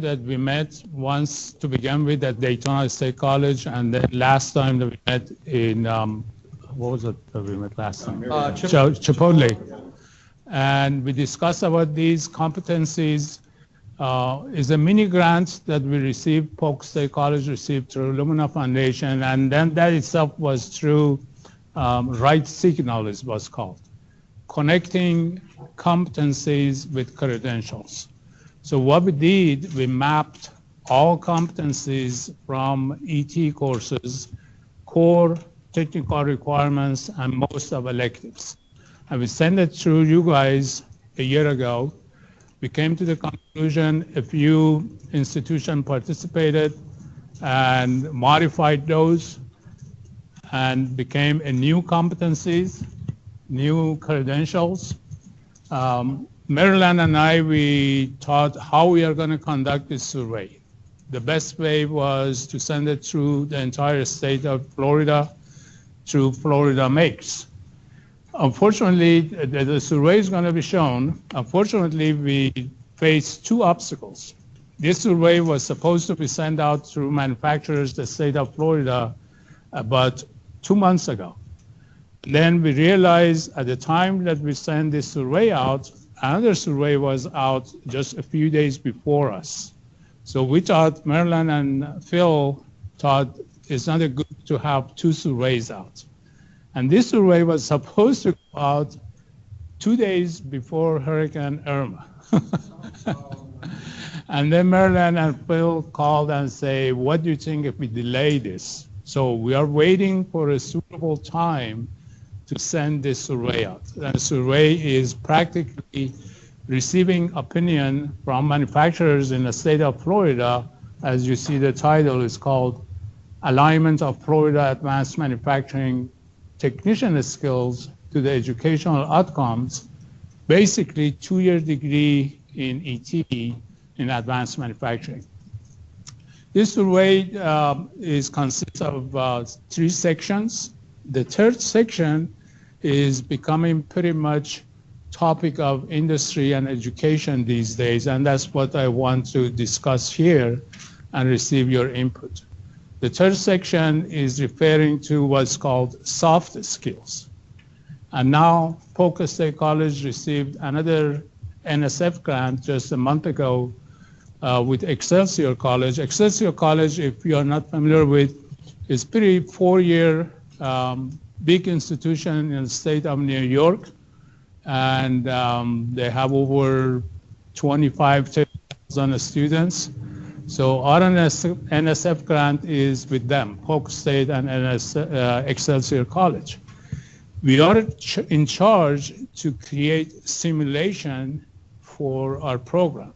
that we met once to begin with at Daytona State College, and then last time that we met in, what was it that we met last time? Chipotle. And we discussed about these competencies. Is a mini grant that we received, Polk State College received through Lumina Foundation, and then that itself was through Right Signal, it was called, connecting competencies with credentials. So what we did, we mapped all competencies from ET courses, core technical requirements, and most of electives. And we sent it through you guys a year ago. We came to the conclusion a few institutions participated and modified those and became a new competencies, new credentials. Maryland and I, we thought how we are going to conduct this survey. The best way was to send it through the entire state of Florida, through Florida Makes. Unfortunately, the survey is going to be shown. Unfortunately, we faced two obstacles. This survey was supposed to be sent out through manufacturers, the state of Florida, about 2 months ago. Then we realized at the time that we sent this survey out, another survey was out just a few days before us. So we thought, Maryland and Phil thought it's not good to have two surveys out. And this survey was supposed to go out 2 days before Hurricane Irma. And then Maryland and Phil called and say, what do you think if we delay this? So we are waiting for a suitable time to send this survey out. And the survey is practically receiving opinion from manufacturers in the state of Florida. As you see, the title is called Alignment of Florida Advanced Manufacturing Technician Skills to the Educational Outcomes, basically 2-year degree in ET in advanced manufacturing. This survey consists of 3 sections. The third section is becoming pretty much topic of industry and education these days, and that's what I want to discuss here and receive your input. The third section is referring to what's called soft skills. And now Polk State College received another NSF grant just a month ago with Excelsior College. Excelsior College, if you are not familiar with, is pretty 4-year big institution in the state of New York. And they have over 25,000 students. So our NSF grant is with them, Polk State and Excelsior College. We are in charge to create simulation for our program.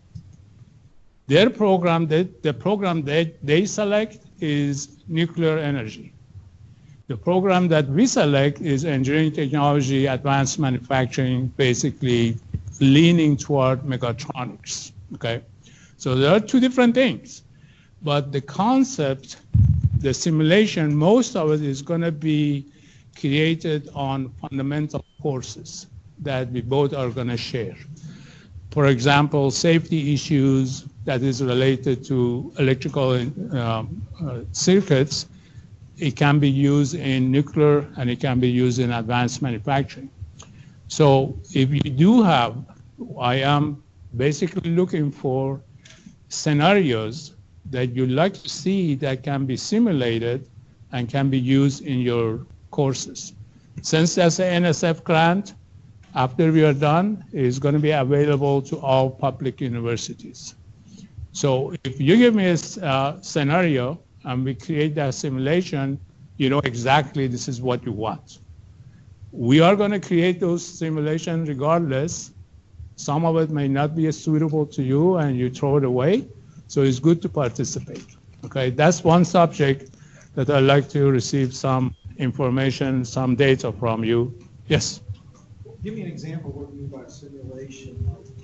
Their program, the program they select is nuclear energy. The program that we select is engineering technology, advanced manufacturing, basically leaning toward mechatronics, okay? So there are 2 different things, but the concept, the simulation, most of it is going to be created on fundamental courses that we both are going to share. For example, safety issues that is related to electrical circuits, it can be used in nuclear and it can be used in advanced manufacturing. So if you do have, I am basically looking for scenarios that you'd like to see that can be simulated and can be used in your courses. Since that's an NSF grant, after we are done, it's going to be available to all public universities. So if you give me a scenario and we create that simulation, you know exactly this is what you want. We are going to create those simulations regardless. Some of it may not be suitable to you and you throw it away. So it's good to participate. Okay, that's one subject that I'd like to receive some information, some data from you. Yes? Give me an example of what you mean by simulation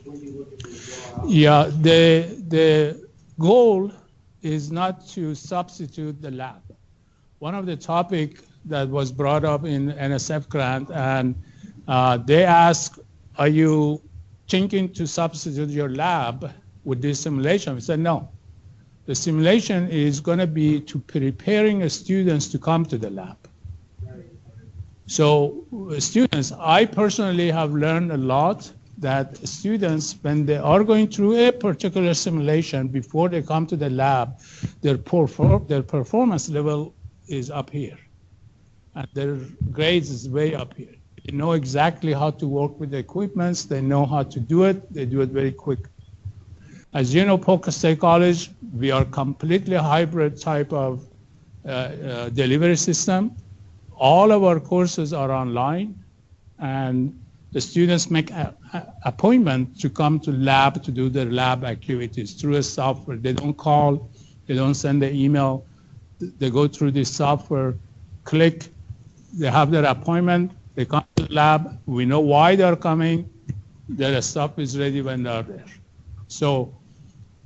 when you look at these raw. Yeah, the goal is not to substitute the lab. One of the topics that was brought up in NSF grant, and they ask, are you thinking to substitute your lab with this simulation? We said, no. The simulation is going to be to preparing students to come to the lab. So students, I personally have learned a lot that students, when they are going through a particular simulation before they come to the lab, their performance level is up here. And their grades is way up here. They know exactly how to work with the equipments. They know how to do it. They do it very quick. As you know, Polk State College, we are completely hybrid type of delivery system. All of our courses are online, and the students make an appointment to come to lab to do their lab activities through a software. They don't call, they don't send an email. They go through this software, click, they have their appointment, they come to the lab, we know why they're coming, their stuff is ready when they're there. So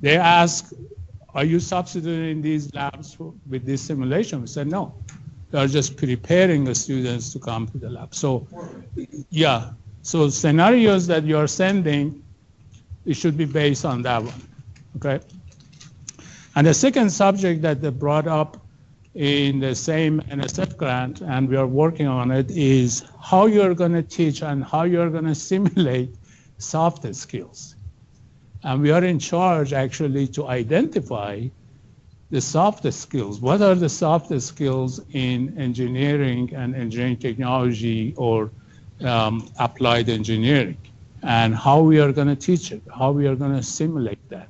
they ask, are you substituting these labs with this simulation? We said, no. They're just preparing the students to come to the lab. So, yeah. So scenarios that you're sending, it should be based on that one, okay? And the second subject that they brought up in the same NSF grant, and we are working on it, is how you're going to teach and how you're going to simulate soft skills. And we are in charge, actually, to identify the soft skills. What are the soft skills in engineering and engineering technology or applied engineering, and how we are going to teach it, how we are going to simulate that.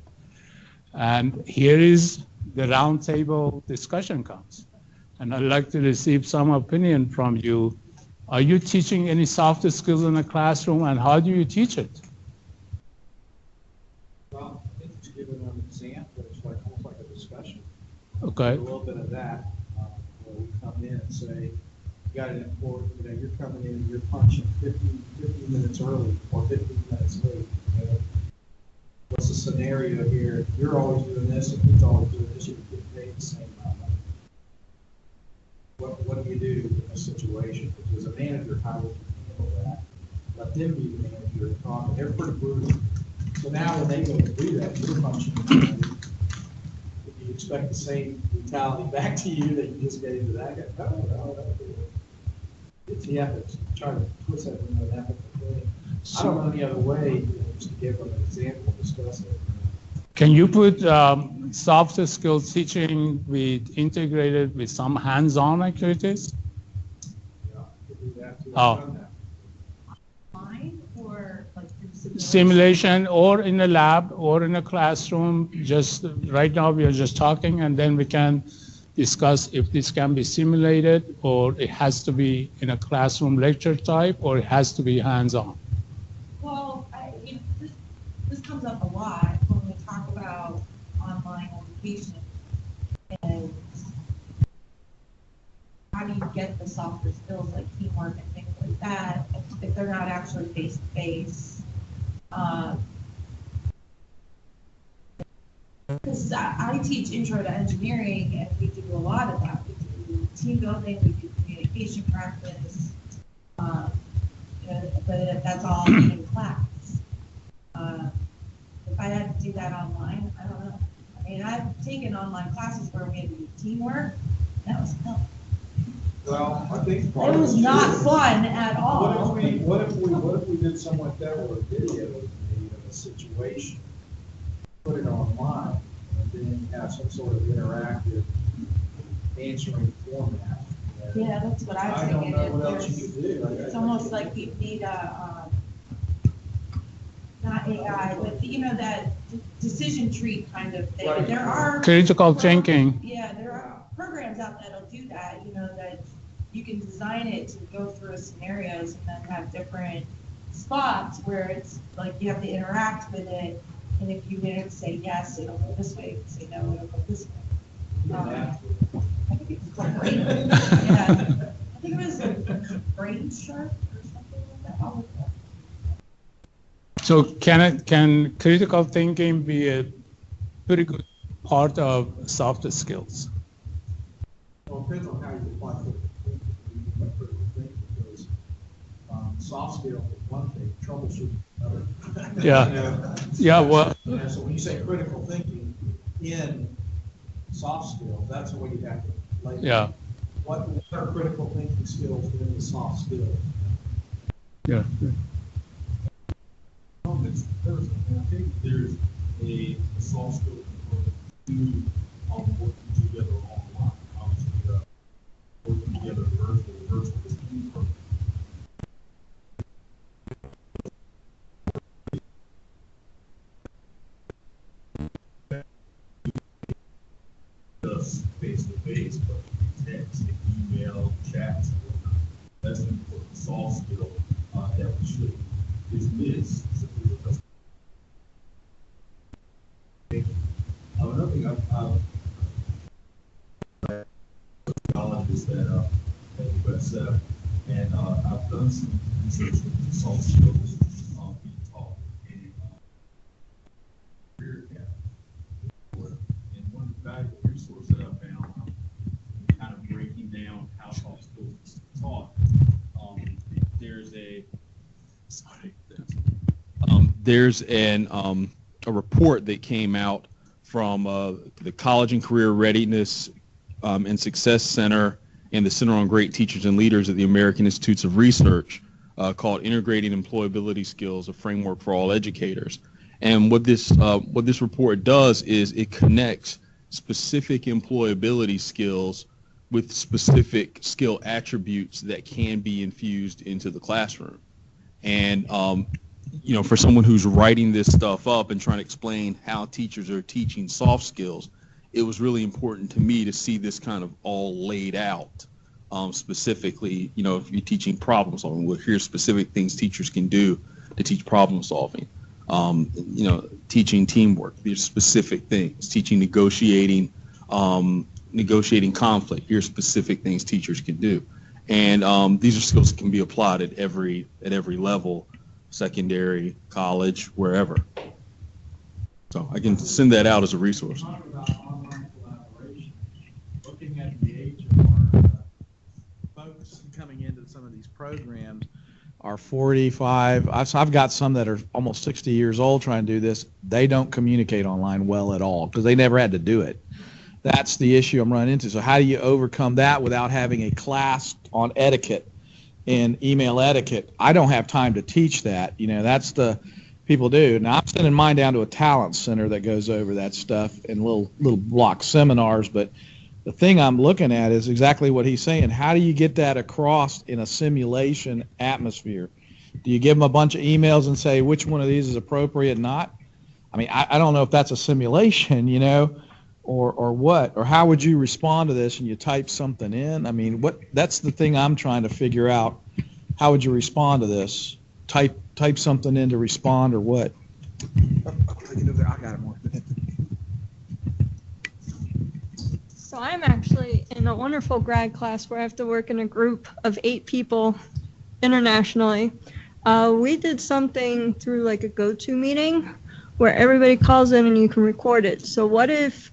And here is the roundtable discussion comes. And I'd like to receive some opinion from you. Are you teaching any soft skills in the classroom, and how do you teach it? Well, I think it's given an example. It's like almost like a discussion. Okay. A little bit of that, where we come in and say, you got an employee, you know, you're coming in, you're punching 15 minutes early or 15 minutes late. You know, what's the scenario here? You're always doing this, and he's always doing this. You get paid the same amount of money. What do you do in this situation? Because as a manager, how would you handle that? Let them be the manager and talk, and they're pretty brutal. So now when they go to do that, you're punching. You expect the same brutality back to you that you just gave to that guy. No. It's the ethics. Try to twist that into an ethical thing. I don't know any other way, just to give them an example, discuss it. Can you put soft skills teaching integrated with some hands-on activities? Yeah, you could do that too. Oh. I've done that. Or like simulation, or in a lab, or in a classroom. Just right now we are just talking, and then we can discuss if this can be simulated, or it has to be in a classroom lecture type, or it has to be hands-on. Well, this comes up a lot when we talk about online education, and how do you get the softer skills like teamwork and things like that if they're not actually face-to-face. Because I teach intro to engineering, and we do a lot of that. We do team building, we do communication practice, but that's all in class. If I had to do that online, I don't know. I mean, I've taken online classes where we had to do teamwork. That was hell. Well, I think It was not fun at all. What if we did something like that where a video was made of a situation, put it online, and then have some sort of interactive answering format? Yeah, that's what I was I don't thinking. know what else you could do. It's almost like you need a, not AI, but that decision tree kind of thing. Right. There are Critical thinking. Yeah, there are programs out that'll do that. That you can design it to go through scenarios and then have different spots where it's like you have to interact with it. And if you say yes, it'll go this way. If you say no, it'll go this way. I think it's called Brain. Yeah, I think it was a Brain Shark or something like that. I'll look it up. So can critical thinking be a pretty good part of soft skills? Well, it depends on how you define critical thinking, because soft skill is one thing, troubleshooting another. Yeah. Yeah, well, And so when you say critical thinking in soft skills, that's the way you have to label. yeah, What are critical thinking skills within the soft skills? yeah. There's, and I think there's a soft skill component to working together online. Obviously, working together virtual is key for us face to face, but text, and email, chats, and whatnot. That's an important soft skill that we should dismiss. Another thing I've knowledge is that at USF, and I've done some research with the soft skills being taught in career academy. And one valuable resource that I found, kind of breaking down how soft skills is taught. There's a report that came out from the College and Career Readiness and Success Center and the Center on Great Teachers and Leaders at the American Institutes of Research called Integrating Employability Skills, a Framework for All Educators. And what this report does is it connects specific employability skills with specific skill attributes that can be infused into the classroom. And for someone who's writing this stuff up and trying to explain how teachers are teaching soft skills, it was really important to me to see this kind of all laid out specifically. If you're teaching problem solving, well, here's specific things teachers can do to teach problem solving. Teaching teamwork, there's specific things. Teaching negotiating conflict, here's specific things teachers can do. And these are skills that can be applied at every level, secondary, college, wherever. So I can send that out as a resource. Talk about online collaboration. Looking at the age of our folks coming into some of these programs are 45. I've got some that are almost 60 years old trying to do this. They don't communicate online well at all because they never had to do it. That's the issue I'm running into. So how do you overcome that without having a class on etiquette and email etiquette? I don't have time to teach that. That's the people do. Now I'm sending mine down to a talent center that goes over that stuff in little block seminars. But the thing I'm looking at is exactly what he's saying. How do you get that across in a simulation atmosphere? Do you give them a bunch of emails and say which one of these is appropriate, not? I mean, I don't know if that's a simulation, or what, or how would you respond to this? And you type something in. I mean, that's the thing I'm trying to figure out. How would you respond to this? Type something in to respond, or what? I got it more. So I'm actually in a wonderful grad class where I have to work in a group of 8 people internationally. We did something through like a go-to meeting where everybody calls in and you can record it. So what if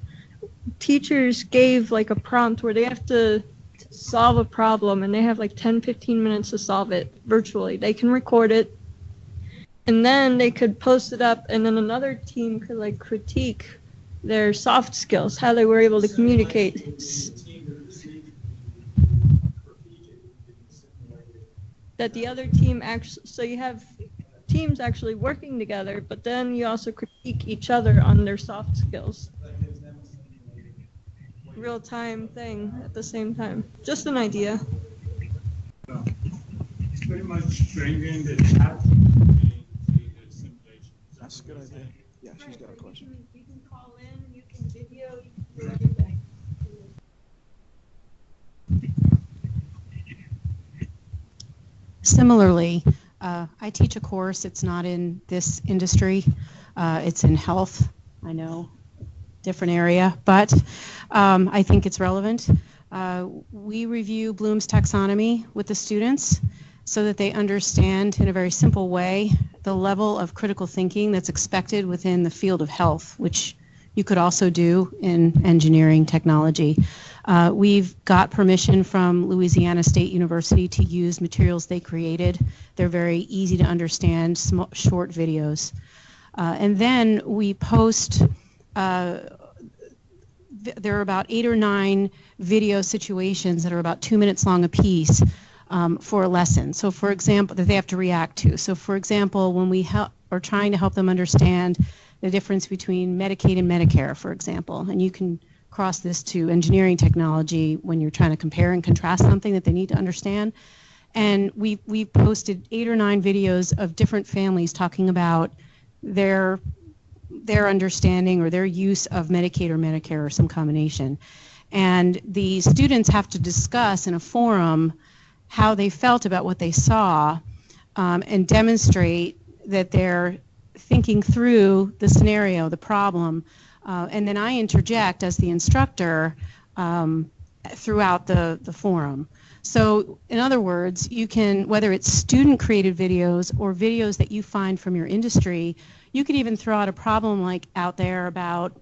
teachers gave like a prompt where they have to solve a problem and they have like 10-15 minutes to solve it virtually? They can record it and then they could post it up, and then another team could like critique their soft skills, how they were able to communicate. That the other team actually, so you have teams actually working together, but then you also critique each other on their soft skills. Real-time thing at the same time. Just an idea. It's pretty much bringing the chat to the simulation. That's a good idea. Yeah, she's got a question. You can call in, you can video, you can do everything. Similarly, I teach a course. It's not in this industry. It's in health. I know, different area, but I think it's relevant. We review Bloom's taxonomy with the students so that they understand in a very simple way the level of critical thinking that's expected within the field of health, which you could also do in engineering technology. We've got permission from Louisiana State University to use materials they created. They're very easy to understand, short videos. And then we post, there are about 8 or 9 video situations that are about 2 minutes long apiece for a lesson. So for example, that they have to react to. So for example, when we are trying to help them understand the difference between Medicaid and Medicare, for example, and you can cross this to engineering technology when you're trying to compare and contrast something that they need to understand. And we've posted 8 or 9 videos of different families talking about their understanding or their use of Medicaid or Medicare or some combination. And the students have to discuss in a forum how they felt about what they saw and demonstrate that they're thinking through the scenario, the problem, and then I interject as the instructor throughout the forum. So in other words, you can, whether it's student-created videos or videos that you find from your industry, you could even throw out a problem like out there about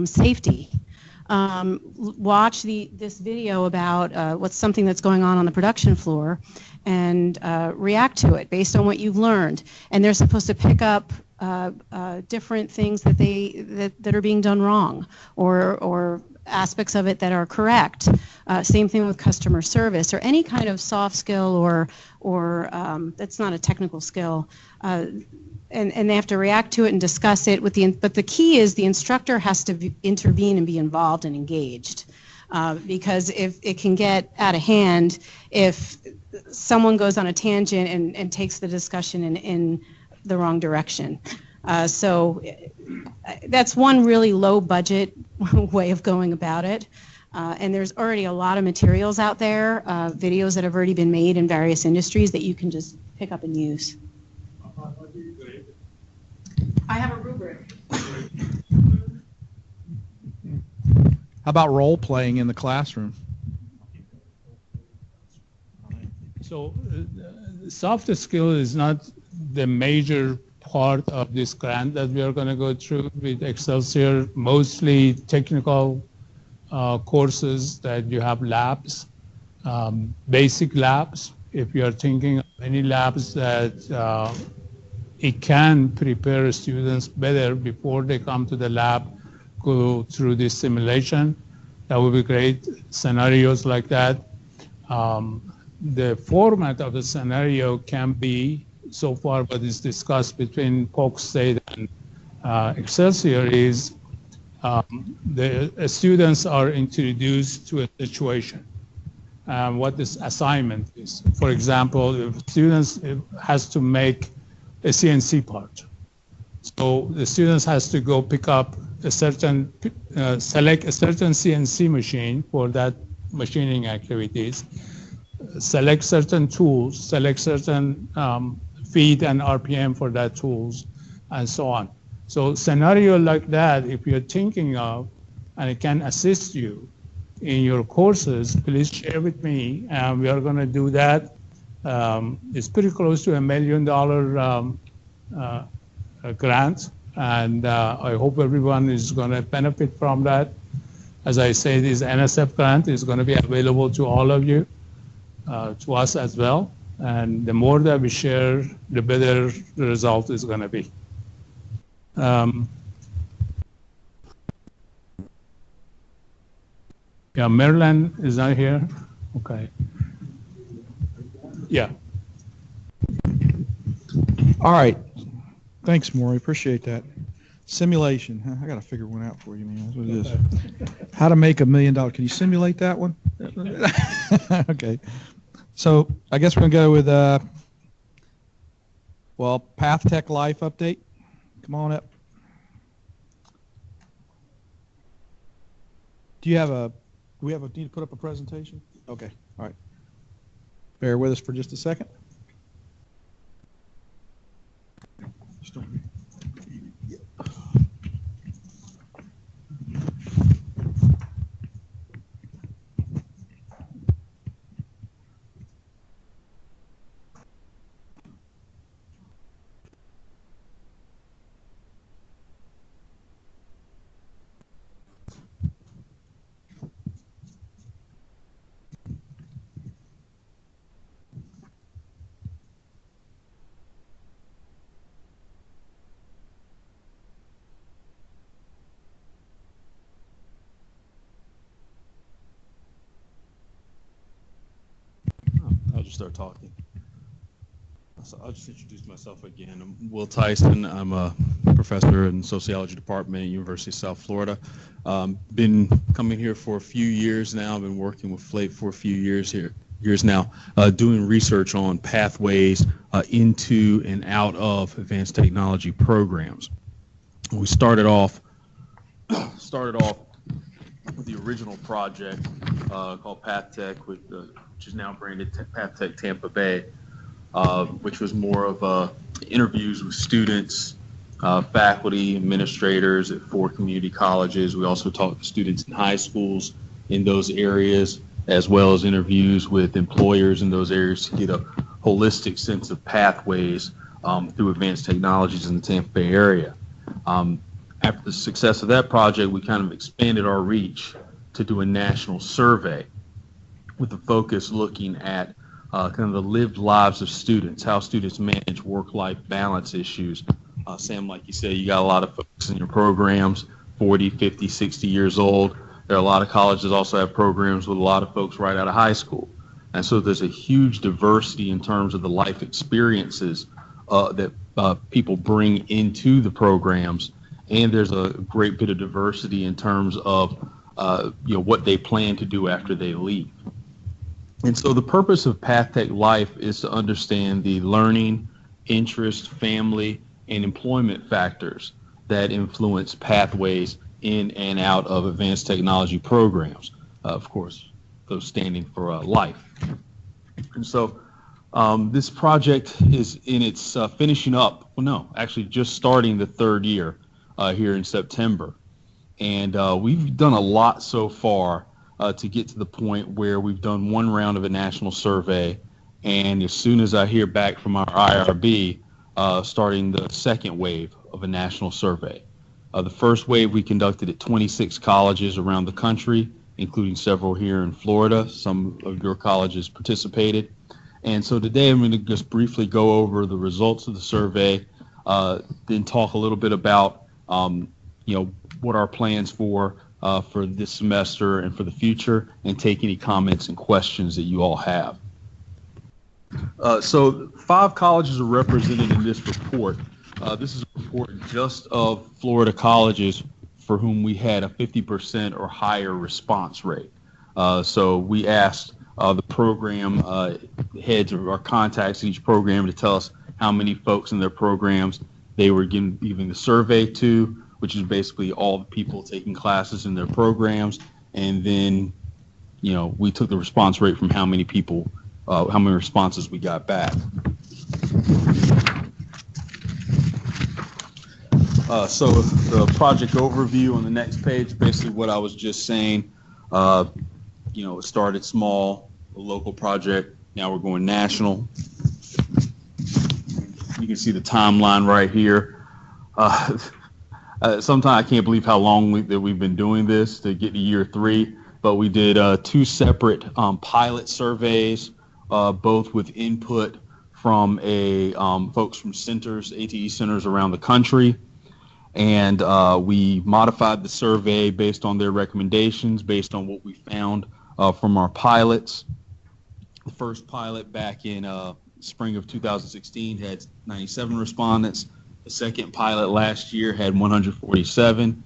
safety. Watch this video about what's something that's going on the production floor and react to it based on what you've learned. And they're supposed to pick up different things that are being done wrong or aspects of it that are correct. Same thing with customer service or any kind of soft skill or that's not a technical skill. And they have to react to it and discuss it with but the key is the instructor has to intervene and be involved and engaged because if it can get out of hand if someone goes on a tangent and takes the discussion in the wrong direction. So that's one really low budget way of going about it. And there's already a lot of materials out there, videos that have already been made in various industries that you can just pick up and use. I have a rubric. How about role playing in the classroom? So soft skill is not the major part of this grant that we are going to go through with Excelsior, mostly technical courses that you have labs, basic labs. If you are thinking of any labs that it can prepare students better before they come to the lab, go through this simulation, that would be great. Scenarios like that. The format of the scenario can be, so far what is discussed between Polk State and Excelsior is the students are introduced to a situation. What this assignment is. For example, if students has to make a CNC part. So the students has to go pick up a certain, select a certain CNC machine for that machining activities, select certain tools, select certain feed and RPM for that tools, and so on. So scenario like that, if you're thinking of, and it can assist you in your courses, please share with me, and we are going to do that. It's pretty close to $1 million grant, and I hope everyone is going to benefit from that. As I say, this NSF grant is going to be available to all of you, to us as well, and the more that we share, the better the result is going to be. Yeah, Maryland is not here. Okay. Yeah. All right. Thanks, Maury. Appreciate that. Simulation. I got to figure one out for you, man. That's what it is. How to make $1 million. Can you simulate that one? Okay. So I guess we're going to go with, well, Path Tech Life update. Come on up. Do we need to put up a presentation? Okay. All right. Bear with us for just a second. just start talking. So I'll just introduce myself again. I'm Will Tyson. I'm a professor in sociology department at University of South Florida. Been coming here for a few years now. I've been working with FLATE for a few years now, doing research on pathways into and out of advanced technology programs. We started off with the original project called PathTech, which is now branded PathTech Tampa Bay, which was more of interviews with students, faculty, administrators at 4 community colleges. We also talked to students in high schools in those areas, as well as interviews with employers in those areas to get a holistic sense of pathways through advanced technologies in the Tampa Bay area. After the success of that project, we kind of expanded our reach to do a national survey with the focus looking at kind of the lived lives of students, how students manage work-life balance issues. Sam, like you said, you got a lot of folks in your programs, 40, 50, 60 years old. There are a lot of colleges that also have programs with a lot of folks right out of high school. And so there's a huge diversity in terms of the life experiences that people bring into the programs. And there's a great bit of diversity in terms of what they plan to do after they leave. And so the purpose of PathTech Life is to understand the learning, interest, family, and employment factors that influence pathways in and out of advanced technology programs. Of course, those standing for life. And so this project is in its finishing up, actually just starting the 3rd year here in September. And we've done a lot so far to get to the point where we've done 1 round of a national survey. And as soon as I hear back from our IRB, starting the 2nd wave of a national survey. The first wave we conducted at 26 colleges around the country, including several here in Florida. Some of your colleges participated. And so today I'm going to just briefly go over the results of the survey, then talk a little bit about, what our plans for this semester and for the future, and take any comments and questions that you all have. So 5 colleges are represented in this report. This is a report just of Florida colleges for whom we had a 50% or higher response rate. So we asked the program heads or our contacts in each program to tell us how many folks in their programs they were giving the survey to, which is basically all the people taking classes in their programs. And then, we took the response rate from how many people, how many responses we got back. So the project overview on the next page, basically what I was just saying, it started small, a local project, now we're going national. You can see the timeline right here. Sometimes I can't believe how long that we've been doing this to get to year 3, but we did 2 separate pilot surveys, both with input from folks from centers, ATE centers around the country. And we modified the survey based on their recommendations, based on what we found from our pilots. The first pilot back in spring of 2016 had 97 respondents. The second pilot last year had 147.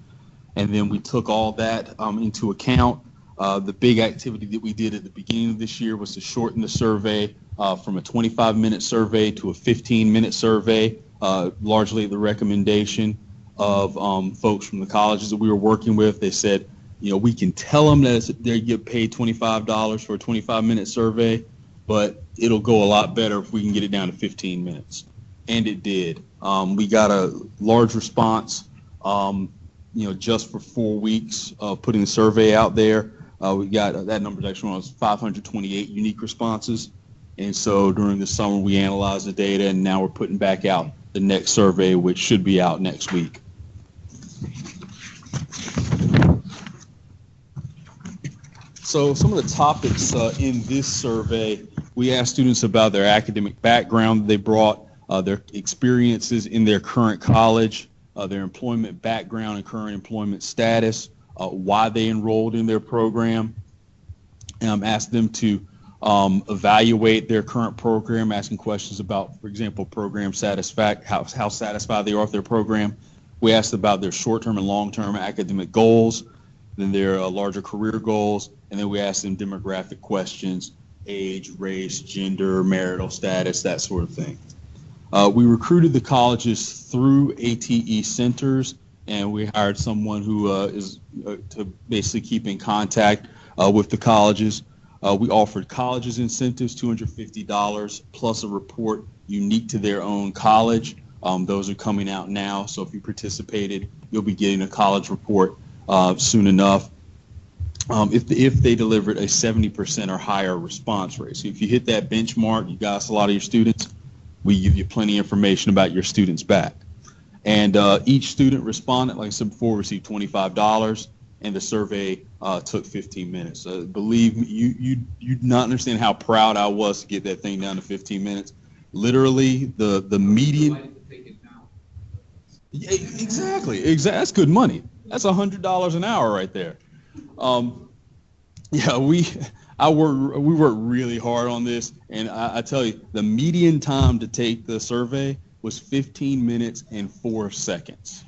And then we took all that into account. The big activity that we did at the beginning of this year was to shorten the survey from a 25-minute survey to a 15-minute survey, largely the recommendation of folks from the colleges that we were working with. They said, we can tell them that they get paid $25 for a 25-minute survey, but it'll go a lot better if we can get it down to 15 minutes. And it did. We got a large response, just for 4 weeks of putting the survey out there. We got that number actually was 528 unique responses. And so during the summer, we analyzed the data, and now we're putting back out the next survey, which should be out next week. So some of the topics in this survey, we asked students about their academic background that they brought, their experiences in their current college, their employment background and current employment status, why they enrolled in their program. Asked them to evaluate their current program, asking questions about, for example, program how satisfied they are with their program. We asked about their short-term and long-term academic goals, then their larger career goals, and then we asked them demographic questions, age, race, gender, marital status, that sort of thing. We recruited the colleges through ATE centers, and we hired someone who is to basically keep in contact with the colleges. We offered colleges incentives, $250 plus a report unique to their own college. Those are coming out now, so if you participated, you'll be getting a college report soon enough. If they delivered a 70% or higher response rate. So if you hit that benchmark, you got a lot of your students, we give you plenty of information about your students back. And each student respondent, like I said before, received $25, and the survey took 15 minutes. Believe me, you'd not understand how proud I was to get that thing down to 15 minutes. Literally, the median. Yeah, exactly. That's good money. That's $100 an hour right there. Yeah, we worked really hard on this, and I tell you, the median time to take the survey was 15 minutes and 4 seconds.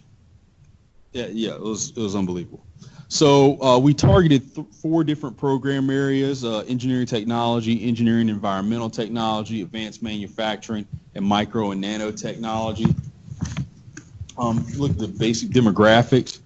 Yeah, it was unbelievable. So we targeted 4 different program areas: engineering technology, engineering environmental technology, advanced manufacturing, and micro and nanotechnology. Look at the basic demographics.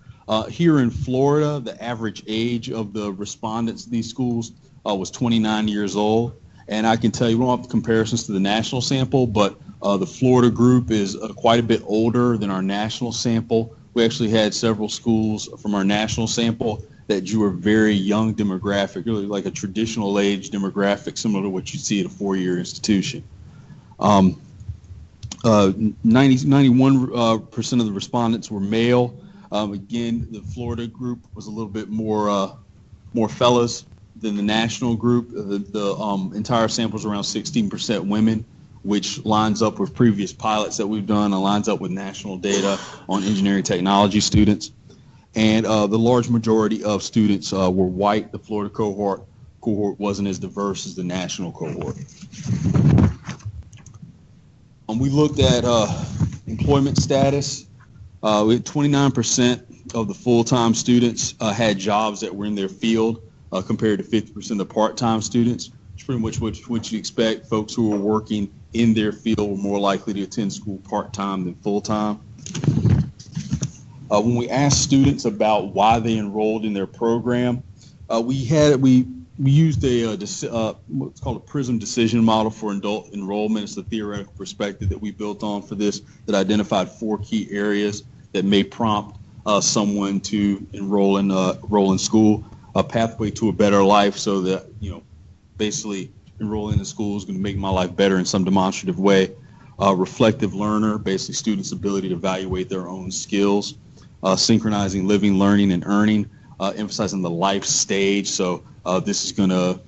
Here in Florida, the average age of the respondents to these schools was 29 years old. And I can tell you, we don't have comparisons to the national sample, but the Florida group is quite a bit older than our national sample. We actually had several schools from our national sample that drew a very young demographic, really like a traditional age demographic, similar to what you see at a 4-year institution. 91% of the respondents were male. Again, the Florida group was a little bit more fellas than the national group. The entire sample is around 16% women, which lines up with previous pilots that we've done and lines up with national data on engineering technology students. And the large majority of students were white. The Florida cohort wasn't as diverse as the national cohort. We looked at employment status. We had 29% of the full-time students had jobs that were in their field, compared to 50% of the part-time students. It's pretty much what you expect. Folks who are working in their field were more likely to attend school part-time than full-time. When we asked students about why they enrolled in their program, we used what's called a PRISM decision model for adult enrollment. It's the theoretical perspective that we built on for this that identified 4 key areas that may prompt someone to enroll in school. A pathway to a better life, so that, basically enrolling in school is going to make my life better in some demonstrative way. Reflective learner, basically students' ability to evaluate their own skills. Synchronizing living, learning, and earning, emphasizing the life stage. So this is going to,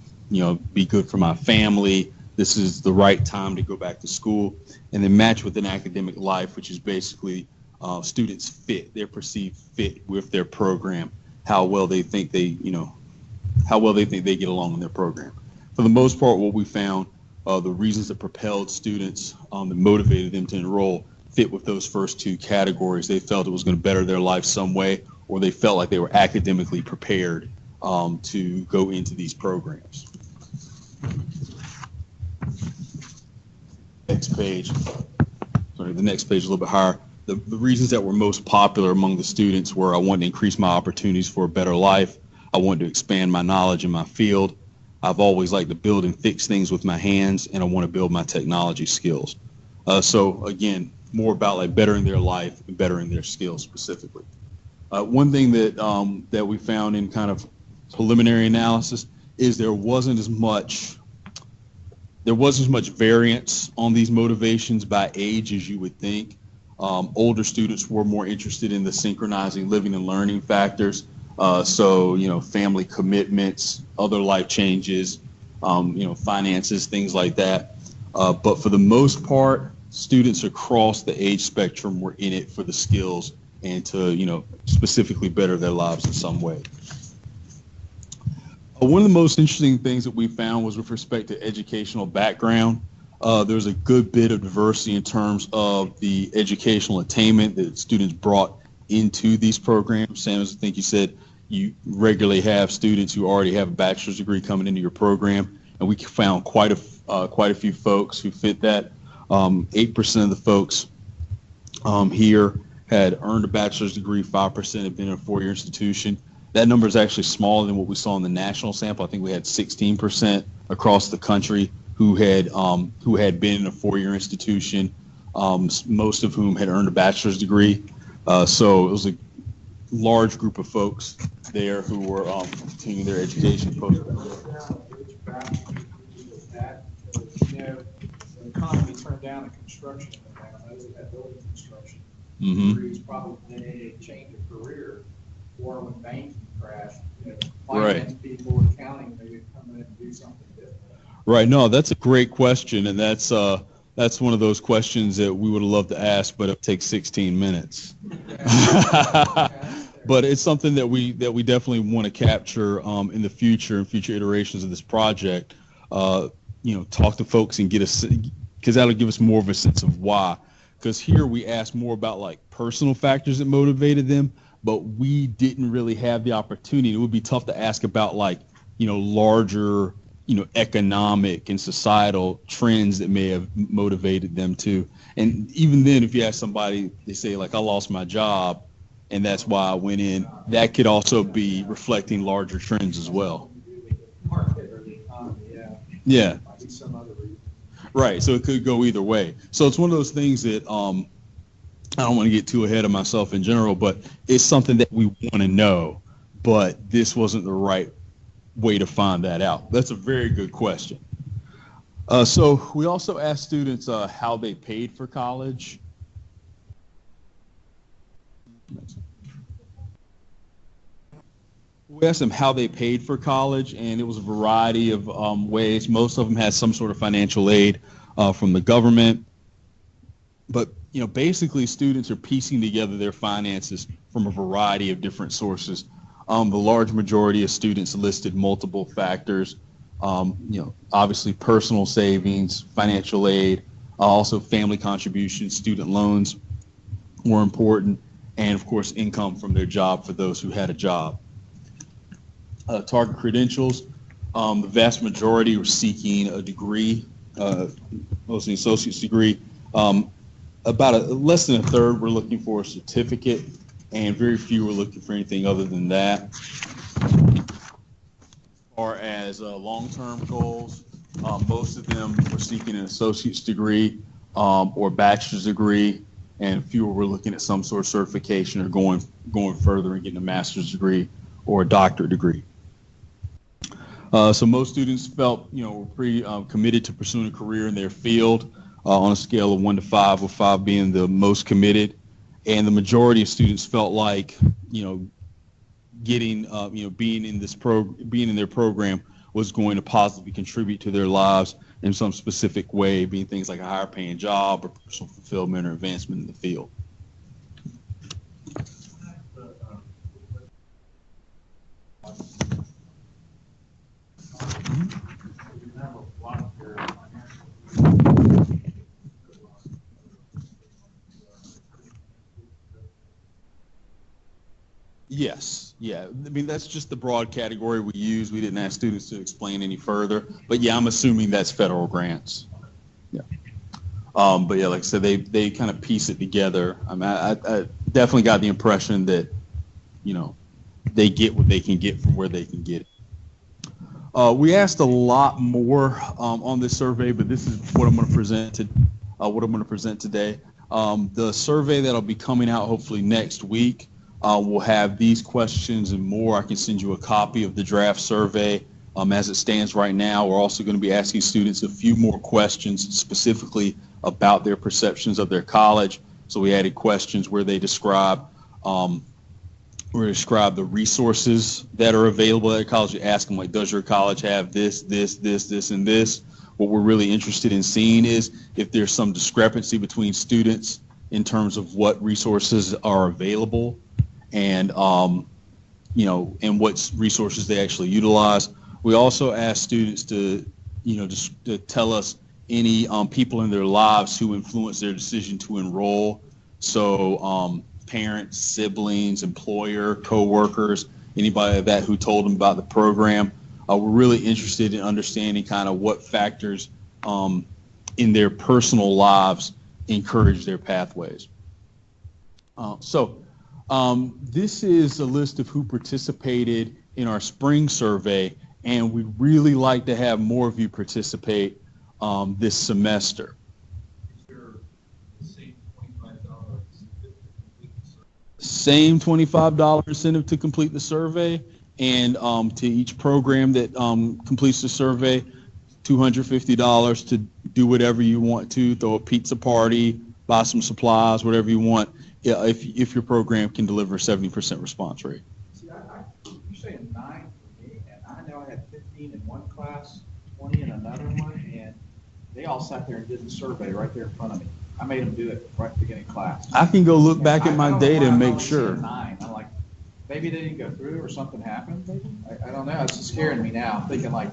be good for my family. This is the right time to go back to school. And then match with an academic life, which is basically students' fit, their perceived fit with their program, how well they think they get along in their program. For the most part, what we found, the reasons that propelled students, that motivated them to enroll, fit with those first 2 categories. They felt it was going to better their life some way, or they felt like they were academically prepared to go into these programs. Next page. Sorry, the next page is a little bit higher. The reasons that were most popular among the students were: I wanted to increase my opportunities for a better life. I wanted to expand my knowledge in my field. I've always liked to build and fix things with my hands, and I want to build my technology skills. So again, more about like bettering their life and bettering their skills specifically. One thing that we found in kind of preliminary analysis is there wasn't as much variance on these motivations by age as you would think. Older students were more interested in the synchronizing living and learning factors. So, family commitments, other life changes, finances, things like that. But for the most part, students across the age spectrum were in it for the skills and to, specifically better their lives in some way. One of the most interesting things that we found was with respect to educational background. There's a good bit of diversity in terms of the educational attainment that students brought into these programs. Sam, as I think you said, you regularly have students who already have a bachelor's degree coming into your program, and we found quite a few folks who fit that. 8% of the folks here had earned a bachelor's degree, 5% had been in a four-year institution. That number is actually smaller than what we saw in the national sample. I think we had 16% across the country who had been in a four-year institution, most of whom had earned a bachelor's degree. So it was a large group of folks there who were continuing their education post. The economy turned down a construction background, those that had building construction Mm-hmm. degrees probably they changed a career, or when banking crashed, Right. finance people, accounting, they would come in and do something different. Right. No, that's a great question, and that's one of those questions that we would have loved to ask, but it takes 16 minutes. But it's something that we definitely want to capture in the future, in future iterations of this project. Talk to folks and get us, because that'll give us more of a sense of why. Because here we asked more about like personal factors that motivated them, but we didn't really have the opportunity. It would be tough to ask about like, larger, economic and societal trends that may have motivated them to. And even then, if you ask somebody, they say like, I lost my job and that's why I went in, that could also be reflecting larger trends as well. Market or the economy, yeah. Yeah. Might be some other reason. Right. So it could go either way. So it's one of those things that I don't want to get too ahead of myself in general, but it's something that we want to know, but this wasn't the right way to find that out. That's a very good question. So we also asked students how they paid for college. We asked them how they paid for college, and it was a variety of ways. Most of them had some sort of financial aid from the government. But, basically students are piecing together their finances from a variety of different sources. The large majority of students listed multiple factors, obviously personal savings, financial aid, also family contributions, student loans were important, and of course income from their job for those who had a job. Target credentials, the vast majority were seeking a degree, mostly an associate's degree. About less than a third were looking for a certificate, and very few were looking for anything other than that. As far as long-term goals, most of them were seeking an associate's degree or bachelor's degree, and fewer were looking at some sort of certification or going further and getting a master's degree or a doctorate degree. So most students felt, were pretty committed to pursuing a career in their field on a scale of 1 to 5, with 5 being the most committed. And the majority of students felt like, getting, being in their program was going to positively contribute to their lives in some specific way, being things like a higher paying job or personal fulfillment or advancement in the field. Yes, yeah. I mean, that's just the broad category we use. We didn't ask students to explain any further, but yeah, I'm assuming that's federal grants. Yeah. But yeah, like I said, they kind of piece it together. I mean, I definitely got the impression that, they get what they can get from where they can get it. We asked a lot more on this survey, but this is what I'm going to present today. The survey that'll be coming out hopefully next week will have these questions and more. I can send you a copy of the draft survey as it stands right now. We're also going to be asking students a few more questions specifically about their perceptions of their college. So we added questions where they describe the resources that are available at a college. You ask them, like, does your college have this, and this? What we're really interested in seeing is if there's some discrepancy between students in terms of what resources are available and, and what resources they actually utilize. We also ask students to, just to tell us any people in their lives who influence their decision to enroll. So parents, siblings, employer, coworkers, anybody like that who told them about the program. We're really interested in understanding kind of what factors in their personal lives encourage their pathways. This is a list of who participated in our spring survey, and we'd really like to have more of you participate this semester. Same $25 incentive to complete the survey, and to each program that completes the survey, $250 to do whatever you want to, throw a pizza party, buy some supplies, whatever you want, if your program can deliver a 70% response rate. See, you're saying 9 for me, and I know I had 15 in one class, 20 in another one, and they all sat there and did the survey right there in front of me. I made them do it right at the beginning of class. I can go look back at my data and make sure. 9. I'm like, maybe they didn't go through or something happened. Maybe I don't know. It's scaring me now, thinking like.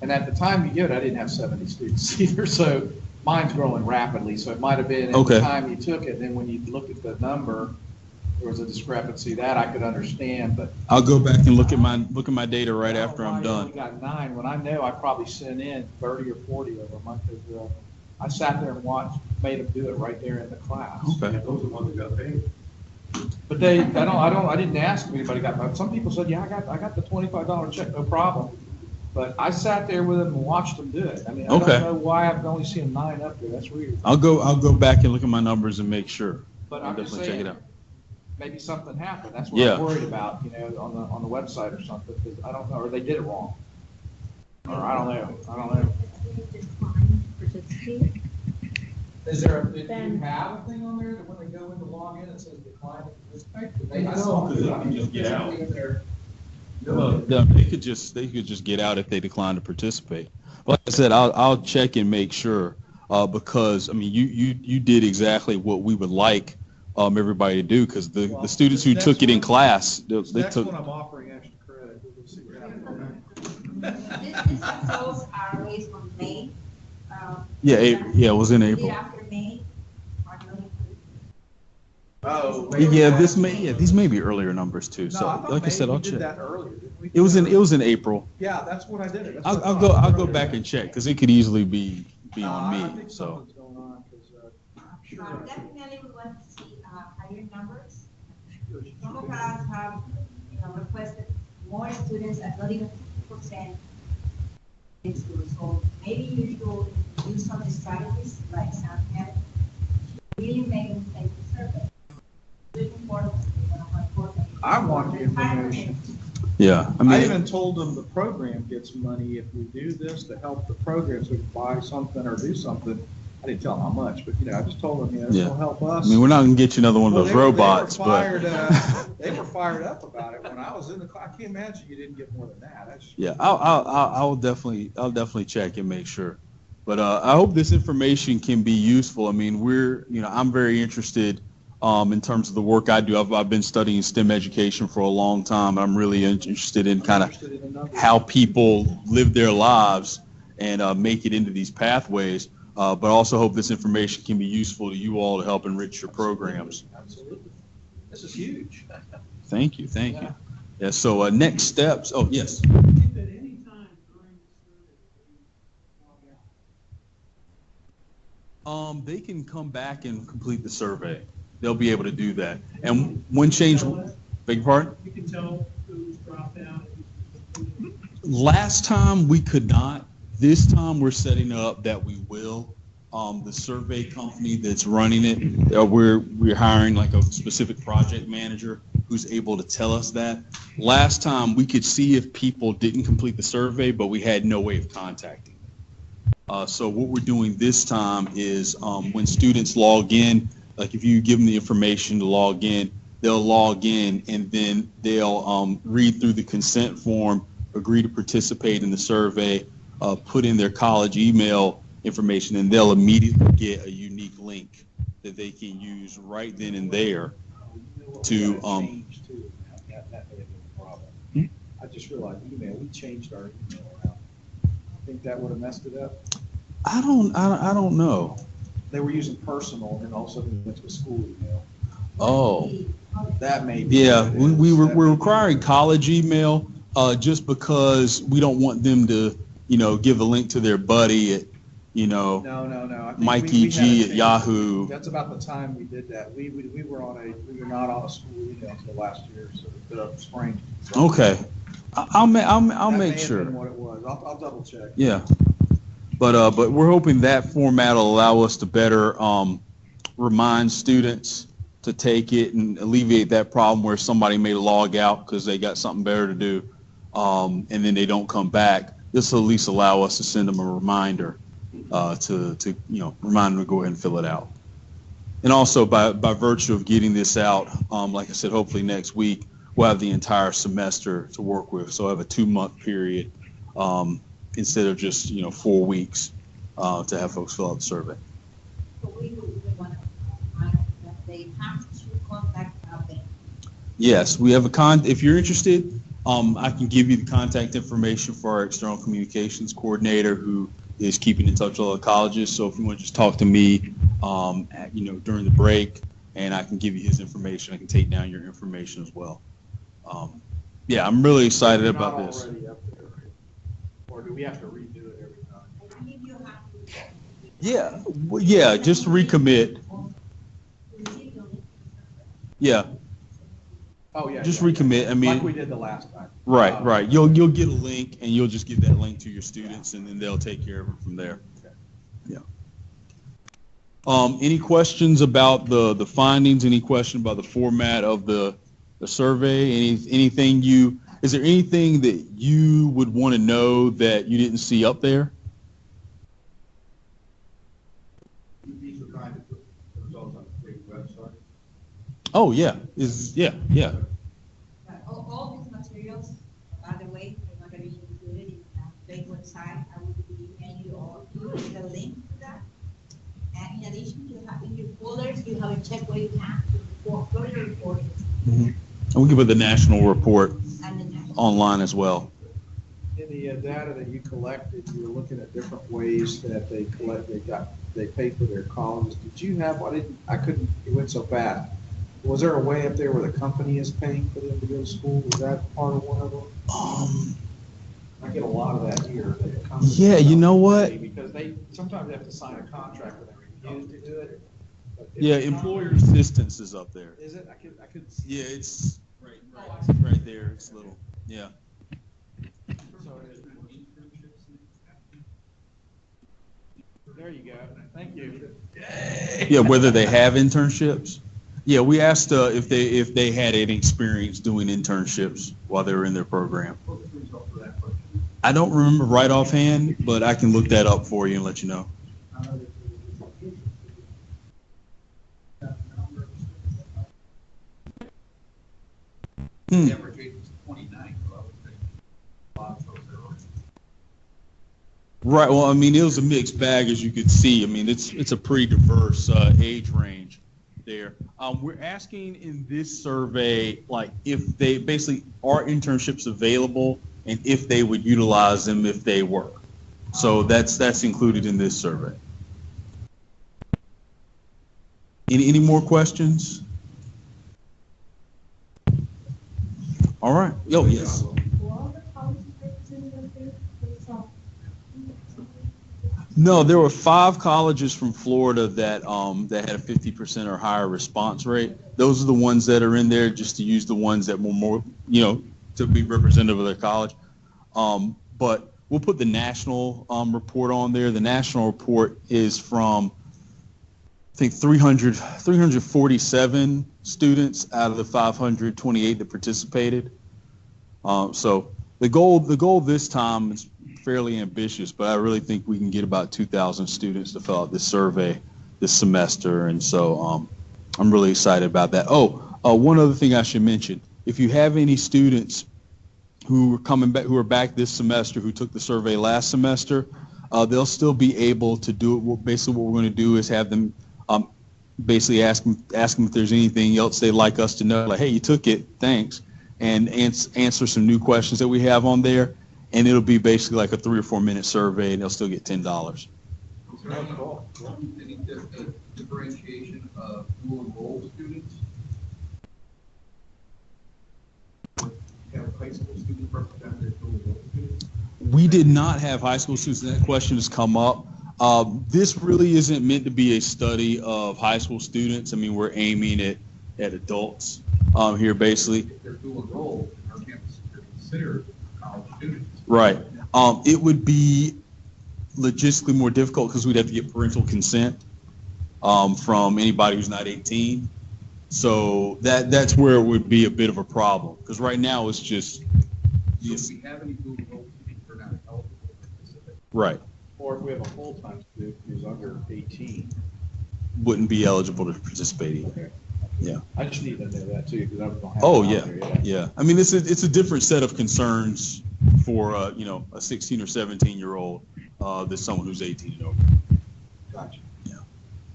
And at the time you give it, I didn't have 70 students either, so mine's growing rapidly. So it might have been at the time you took it, and then when you looked at the number, there was a discrepancy. That I could understand, but I'll go back and look at my data right after I'm done. I got 9 when I know I probably sent in 30 or 40 of them. I sat there and watched, made them do it right there in the class. Okay. Those are the ones that got paid. But I didn't ask if anybody got. But some people said, yeah, I got the $25 check, no problem. But I sat there with them and watched them do it. I mean, I don't know why I've only seen 9 up there. That's weird. I'll go back and look at my numbers and make sure. But I'll I'm just definitely saying, check it out. maybe something happened. That's what I'm worried about, on the website or something. Because I don't know, or they did it wrong. Or I don't know. Is there do you have a thing on there that when they go in to log in, it says decline to participate? I don't just get out. No, they could just get out if they decline to participate. Like I said, I'll check and make sure because I mean you did exactly what we would like everybody to do, because the students who took it in class they took. When I'm offering extra credit, we'll see what happens. This proposed ROAs from May. Yeah, it was in April. After May. Oh, These may be earlier numbers too. So like I said, I'll check. It was in April. Yeah, that's what I did. I'll go back and check, because it could easily be on me. I think So. something's going on, 'cause, Definitely we want to see higher numbers. Some of us have, requested more students at not even 50% in school. So maybe you should use some strategies like Sam had, really make them take the survey. I want the information. Yeah, I even told them the program gets money if we do this to help the program, so we can buy something or do something. I didn't tell them how much, but I just told them, this will help us. I mean, we're not gonna get you another one of those robots, but they were fired up about it when I was in the class. I can't imagine you didn't get more than that. I'll definitely check and make sure. But I hope this information can be useful. I mean, I'm very interested in terms of the work I do. I've been studying STEM education for a long time. I'm really interested in kind of how people live their lives and make it into these pathways. But I also hope this information can be useful to you all to help enrich your programs. Absolutely. This is huge. Thank you. Yeah, so next steps. Oh, yes. They can come back and complete the survey. They'll be able to do that. And one change, beg your pardon? You can tell who's dropped out. Last time we could not. This time we're setting up that we will. The survey company that's running it, we're hiring like a specific project manager who's able to tell us that. Last time we could see if people didn't complete the survey, but we had no way of contacting them. So what we're doing this time is when students log in, like if you give them the information to log in, they'll log in and then they'll read through the consent form, agree to participate in the survey, put in their college email information, and they'll immediately get a unique link that they can use right then and there to. I I just realized email, we changed our email around. Think that would have messed it up? I don't know. They were using personal and also went to a school email. Oh, That may be. yeah. what it is. We're That may be- requiring college email just because we don't want them to, give a link to their buddy at, No. I think Mike we EG had a at change. Yahoo. That's about the time we did that. We were not on a school email until last year, so the spring. So Okay. I'll that make may have sure. been what it was. I'll double check. Yeah. But we're hoping that format will allow us to better remind students to take it and alleviate that problem where somebody may log out because they got something better to do, and then they don't come back. This will at least allow us to send them a reminder to remind them to go ahead and fill it out. And also by virtue of getting this out, like I said, hopefully next week we'll have the entire semester to work with. So I have a 2-month period instead of just 4 weeks to have folks fill out the survey. So we want to remind that they have to contact them. Yes, we have if you're interested, I can give you the contact information for our external communications coordinator who is keeping in touch with all the colleges. So if you want to just talk to me, during the break, and I can give you his information. I can take down your information as well. Yeah, I'm really excited You're about not this. already up there, right? Or do we have to redo it every time? I believe you have to. Yeah, just recommit. Yeah, Oh, yeah. just yeah. recommit. I mean, Like we did the last time. right. You'll get a link, and you'll just give that link to your students, and then they'll take care of it from there. Yeah. Any questions about the findings? Any question about the format of the survey? Is there anything that you would want to know that you didn't see up there? These are trying to put the results on the big website. Oh, yeah. Yeah. All these materials, by the way, are not going to be included in the big website. I will be emailing you all the link to that. And in addition, you have in your folders, you have a check where you have for further reporting And we can put the national report and the national. online as well. In the data that you collected, you were looking at different ways that they pay for their columns. Did you have, it went so fast. Was there a way up there where the company is paying for them to go to school? Was that part of one of them? I get a lot of that here. That the company Yeah, you know what? pay because they sometimes have to sign a contract when they refuse to do it. But if Yeah, the employer company- assistance is up there. Is it? I couldn't see. Yeah, it's right there. It's little. Yeah. There you go. Thank you. Yeah, whether they have internships. Yeah, we asked if they had any experience doing internships while they were in their program. What was the result of that question? I don't remember right offhand, but I can look that up for you and let you know. Hmm. Average age was 29, so I would think a lot of folks are already. Right. Well, I mean, it was a mixed bag, as you could see. I mean, it's a pretty diverse age range there. We're asking in this survey, like, if they basically are internships available and if they would utilize them if they were. So that's included in this survey. Any more questions? All right. Oh, yes. No, there were 5 colleges from Florida that that had a 50% or higher response rate. Those are the ones that are in there, just to use the ones that were more, to be representative of their college. But we'll put the national report on there. The national report is from, I think, 347 students out of the 528 that participated. So the goal this time is fairly ambitious, but I really think we can get about 2,000 students to fill out this survey this semester, and so I'm really excited about that. One other thing I should mention: if you have any students who are back this semester who took the survey last semester, they'll still be able to do it. Basically, what we're going to do is have them basically ask them if there's anything else they'd like us to know. Like, hey, you took it, thanks. and answer some new questions that we have on there. And it'll be basically like a 3 or 4 minute survey, and they'll still get $10. Oh, cool. Any differentiation of dual enrolled students? Have high school students represent their dual enrolled students? We did not have high school students. That question has come up. This really isn't meant to be a study of high school students. I mean, we're aiming at adults here, basically. If they're dual enrolled, our campus are considered college students. Right. It would be logistically more difficult because we'd have to get parental consent from anybody who's not 18. So that's where it would be a bit of a problem, because right now it's just. So if we have any dual enrolled students, they're not eligible to participate. Right. Or if we have a full-time student who's under 18. Wouldn't be eligible to participate either. Okay. Yeah. I just need to know that too, because I don't have. Oh, it yeah, out there yet. yeah. I mean, it's a different set of concerns for, a 16 or 17-year-old than someone who's 18 and over. Gotcha. Yeah.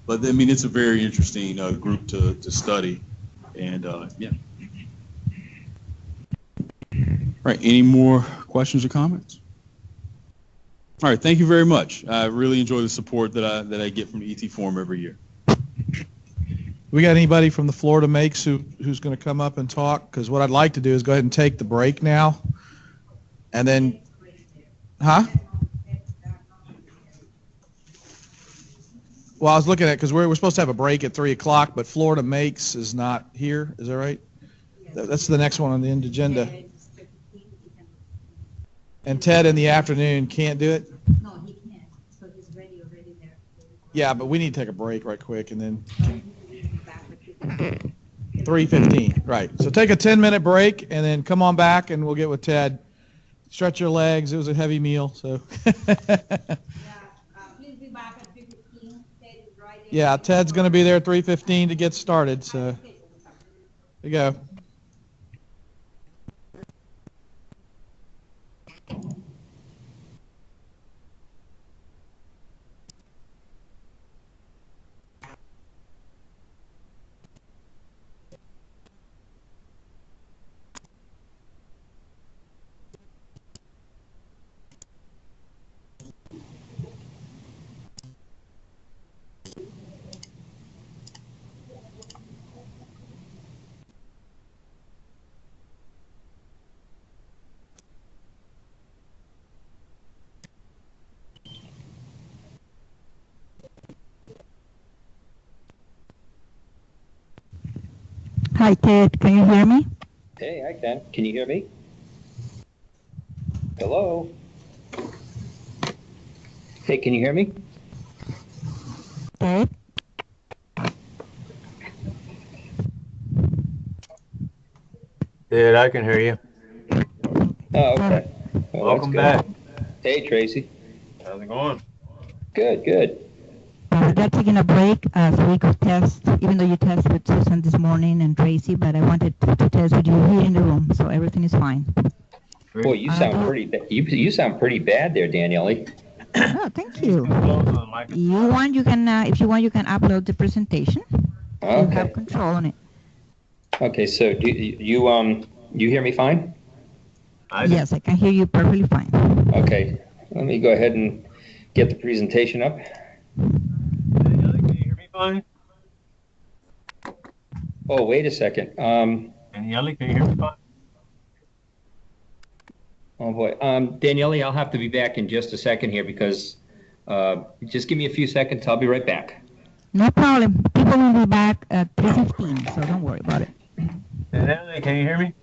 But, I mean, it's a very interesting group to study. And, yeah. All right. Any more questions or comments? All right. Thank you very much. I really enjoy the support that I get from the ET Forum every year. We got anybody from the Florida Makes who's going to come up and talk? Because what I'd like to do is go ahead and take the break now. And then, huh? Well, I was looking at, because we're supposed to have a break at 3 o'clock, but Florida Makes is not here. Is that right? That's the next one on the agenda. And Ted in the afternoon can't do it? No, he can't, so he's already there. Yeah, but we need to take a break right quick, and then 3:15, right. So take a 10-minute break, and then come on back, and we'll get with Ted. Stretch your legs. It was a heavy meal, so. Yeah, please be back at 3:15. Ted is right there. Yeah, Ted's going to be there at 3:15 to get started, so there you go. Hi, Ted. Can you hear me? Hey, I can. Can you hear me? Hello? Hey, can you hear me? Ted? Ted, I can hear you. Oh, okay. Well, Welcome that's back. good. Hey, Tracy. How's it going? Good, good. They're taking a break so we could test, even though you tested with Susan this morning and Tracy, but I wanted to test with you here in the room, so everything is fine. Boy, you sound pretty bad. You sound pretty bad there, Daniele. Oh, thank you. You want, you can, if you want, you can upload the presentation. You Okay. have control on it. Okay, so do you hear me fine? Yes, I can hear you perfectly fine. Okay, let me go ahead and get the presentation up. Can you hear me fine? Oh, wait a second. Daniele, can you hear me fine? Oh boy, Daniele, I'll have to be back in just a second here because just give me a few seconds. I'll be right back. No problem. People will be back at 3:15, so don't worry about it. Daniele, can you hear me?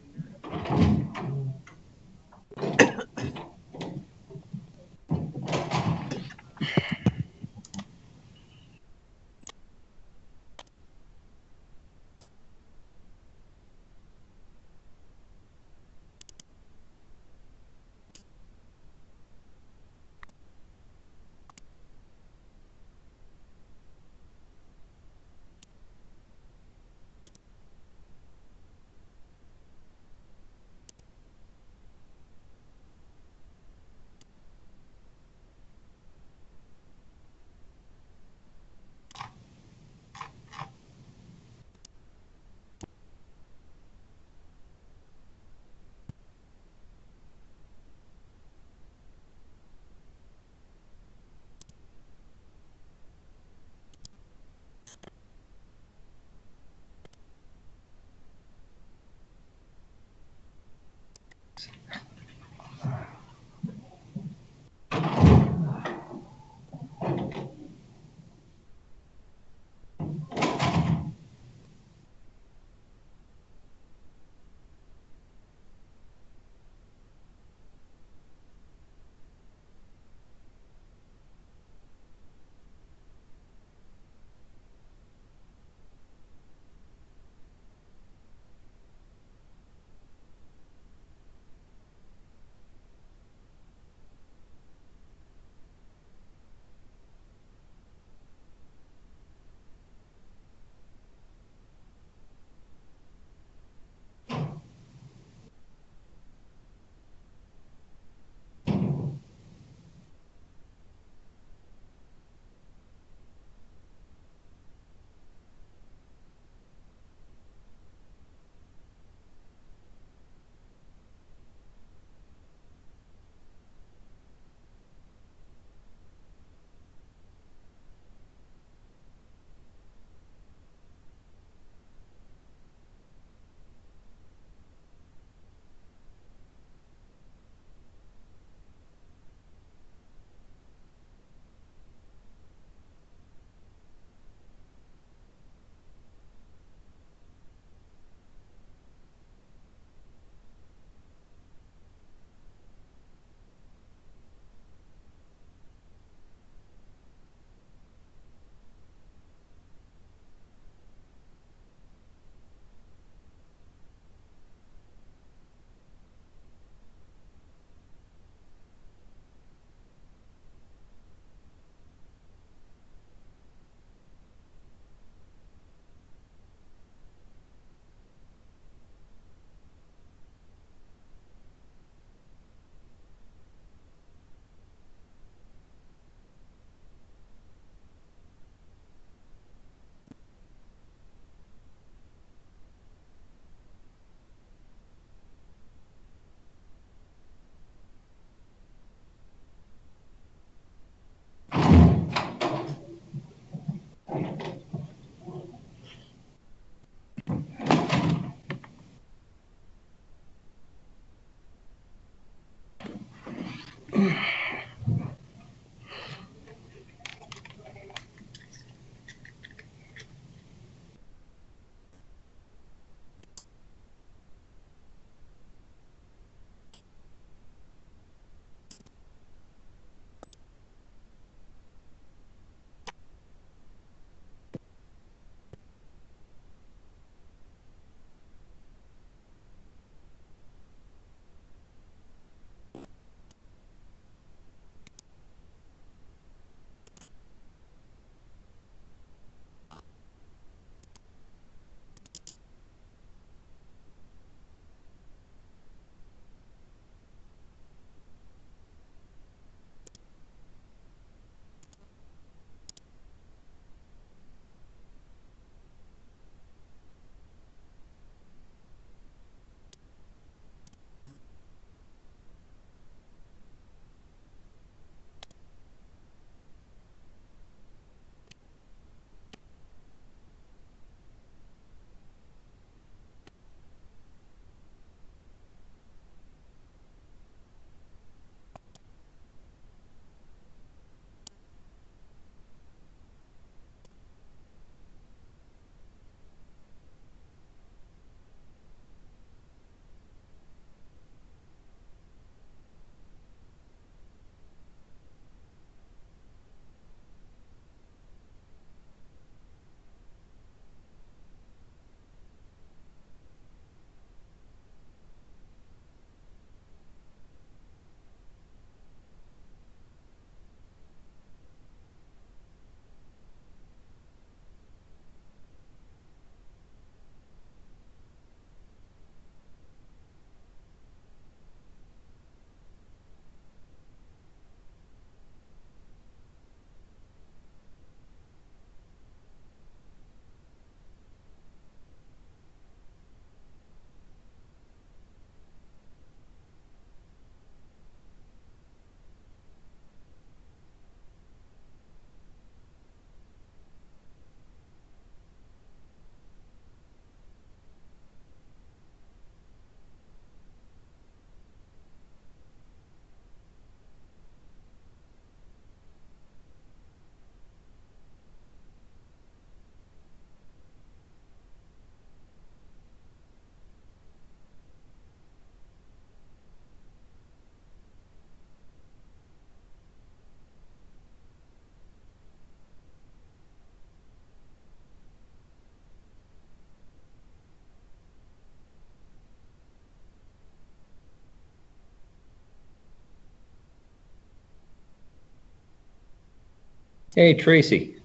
Hey, Tracy.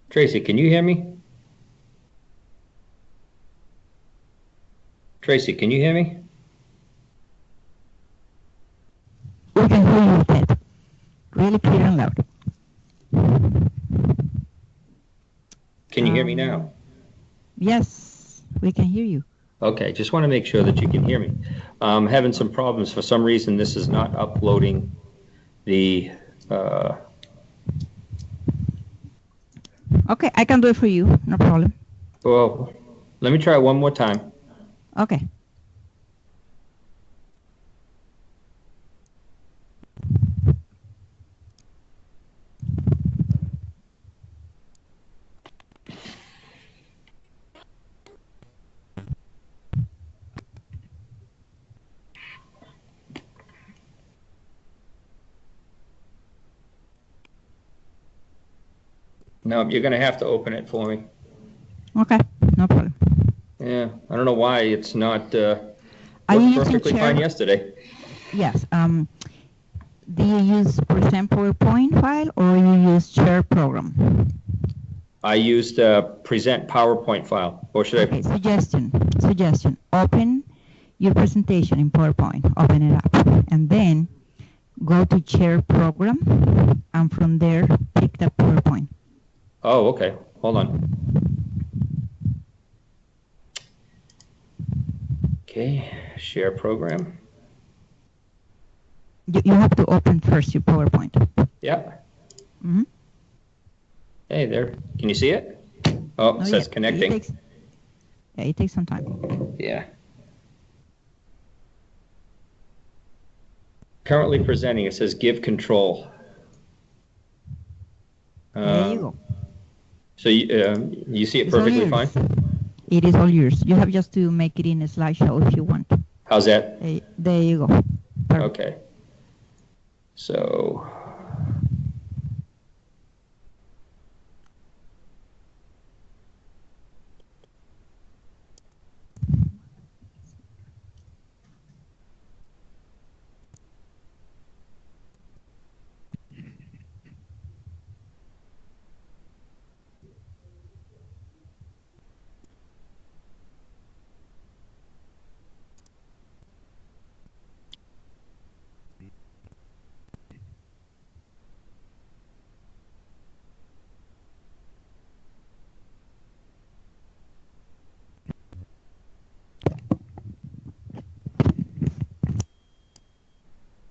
Tracy, can you hear me? Tracy, can you hear me? We can hear you, Ted. Really clear and loud. Can you hear me now? Yes, we can hear you. Okay, just want to make sure that you can hear me. I'm having some problems. For some reason, this is not uploading the... Okay, I can do it for you. No problem. Well, let me try it one more time. Okay. No, you're going to have to open it for me. Okay, no problem. Yeah, I don't know why it's not Are you worked using perfectly share? fine yesterday. Yes. Do you use present PowerPoint file or you use share program? I used present PowerPoint file. Or should Okay, suggestion. Open your presentation in PowerPoint. Open it up. And then go to share program and from there pick the PowerPoint. Oh, okay. Hold on. Okay, share program. You have to open first your PowerPoint. Yeah. Mm-hmm. Hey there. Can you see it? Oh, it says connecting. It takes some time. Yeah. Currently presenting, it says give control. There you go. So you see it It's all perfectly yours. fine? It is all yours. You have just to make it in a slideshow if you want. How's that? There you go. Perfect. Okay. So.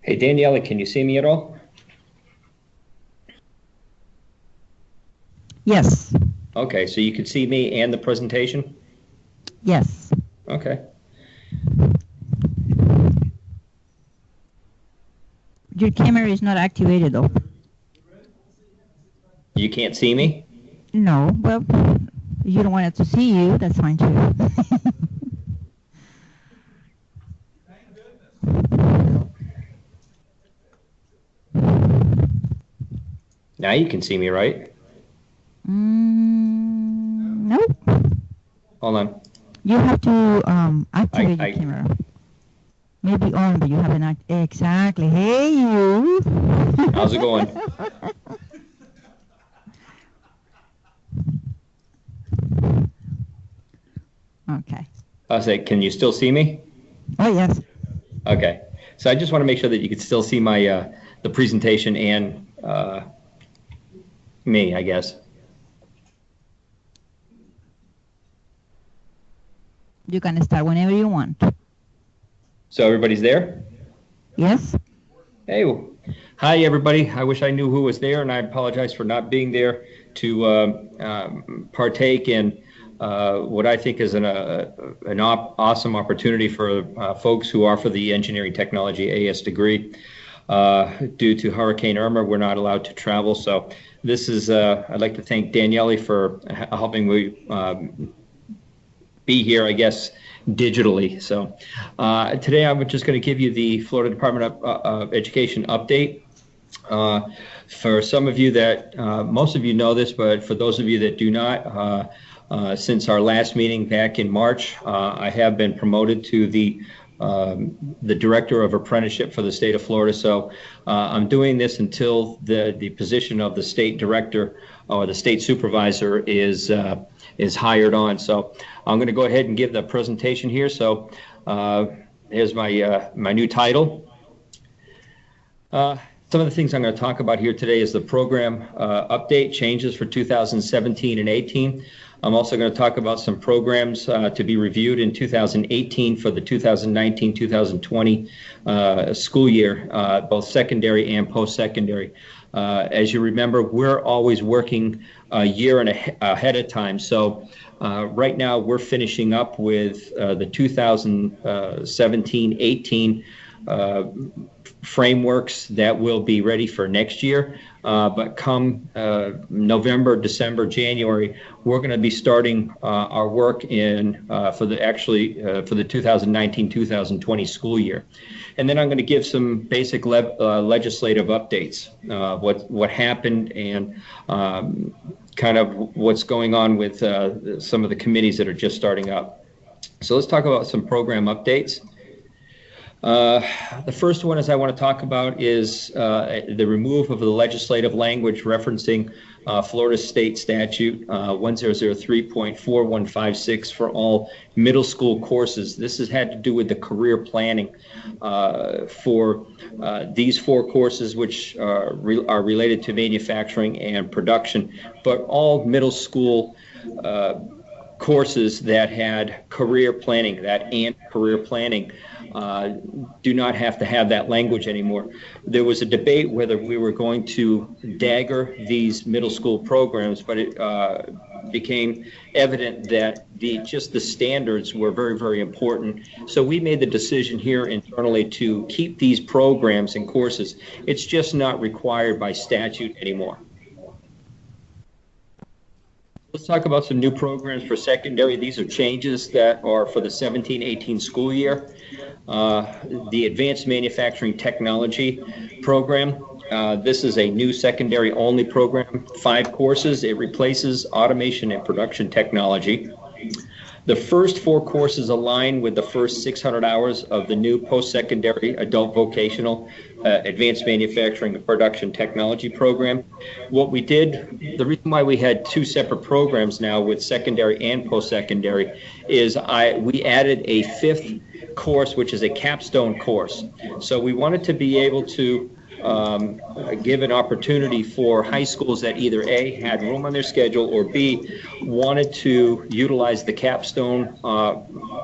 Hey, Daniela, can you see me at all? Yes. Okay, so you can see me and the presentation? Yes. Okay. Your camera is not activated though. You can't see me? No, well, if you don't want it to see you, that's fine too. Now you can see me, right? No. Hold on. You have to activate your camera. Maybe on, but you haven't exactly. Hey, you. How's it going? Okay. I'll say, can you still see me? Oh, yes. Okay. So I just want to make sure that you can still see my the presentation and me, I guess. You can start whenever you want. So everybody's there? Yes. Hey, hi everybody. I wish I knew who was there, and I apologize for not being there to partake in what I think is an awesome opportunity for folks who offer the engineering technology AS degree. Due to Hurricane Irma, we're not allowed to travel, so this is, I'd like to thank Daniele for helping me be here, I guess, digitally. So today I'm just going to give you the Florida Department of Education update. For some of you that, most of you know this, but for those of you that do not, since our last meeting back in March, I have been promoted to the the director of apprenticeship for the state of Florida. So I'm doing this until the position of the state director or the state supervisor is hired on. So I'm going to go ahead and give the presentation here. So here's my new title. Some of the things I'm going to talk about here today is the program update changes for 2017 and 18. I'm also going to talk about some programs to be reviewed in 2018 for the 2019-2020 school year, both secondary and post-secondary. As you remember, we're always working a year and ahead of time. So right now we're finishing up with the 2017-18 frameworks that will be ready for next year. But come November, December, January, we're going to be starting our work for the 2019-2020 school year. And then I'm going to give some basic legislative updates, what happened and kind of what's going on with some of the committees that are just starting up. So let's talk about some program updates. The first one I want to talk about is the removal of the legislative language referencing Florida State Statute 1003.4156 for all middle school courses. This has had to do with the career planning for these 4 courses, which are related to manufacturing and production, but all middle school courses that had career planning, career planning, do not have to have that language anymore. There was a debate whether we were going to dagger these middle school programs, but it became evident that just the standards were very, very important. So we made the decision here internally to keep these programs and courses. It's just not required by statute anymore. Let's talk about some new programs for secondary. These are changes that are for the 17-18 school year. The Advanced Manufacturing Technology program. This is a new secondary only program, 5 courses. It replaces automation and production technology. The first 4 courses align with the first 600 hours of the new post-secondary adult vocational advanced manufacturing and production technology program. What we did, the reason why we had 2 separate programs now with secondary and post-secondary is we added a 5th course, which is a capstone course. So we wanted to be able to give an opportunity for high schools that either A, had room on their schedule, or B, wanted to utilize the capstone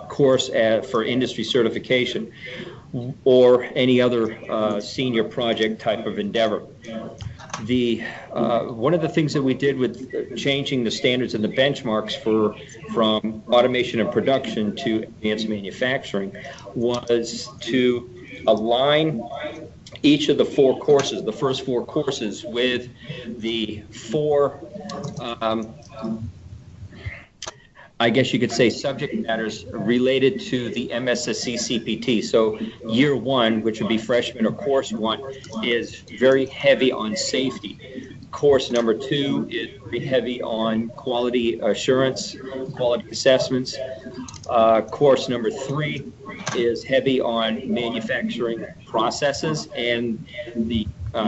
course for industry certification or any other senior project type of endeavor. One of the things that we did with changing the standards and the benchmarks from automation and production to advanced manufacturing was to align each of the 4 courses, the first 4 courses, with the 4 I guess you could say subject matters related to the MSSC CPT. So year 1, which would be freshman, or course 1, is very heavy on safety. Course number 2 is very heavy on quality assurance, quality assessments. Course number 3 is heavy on manufacturing processes, and the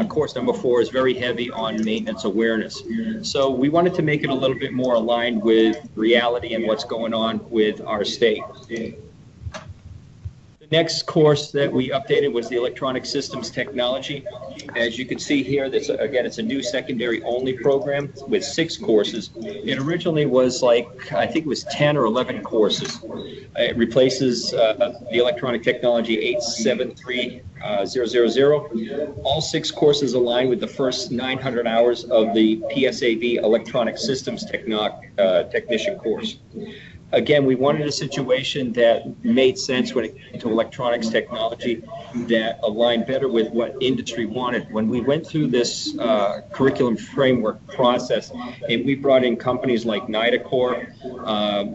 course number 4 is very heavy on maintenance awareness. So we wanted to make it a little bit more aligned with reality and what's going on with our state. The next course that we updated was the Electronic Systems Technology. As you can see here, it's a new secondary only program with 6 courses. It originally was I think it was 10 or 11 courses. It replaces the Electronic Technology 873000. All 6 courses align with the first 900 hours of the PSAB Electronic Systems Technician course. Again, we wanted a situation that made sense when it came to electronics technology, that aligned better with what industry wanted. When we went through this curriculum framework process, and we brought in companies like Nidacor,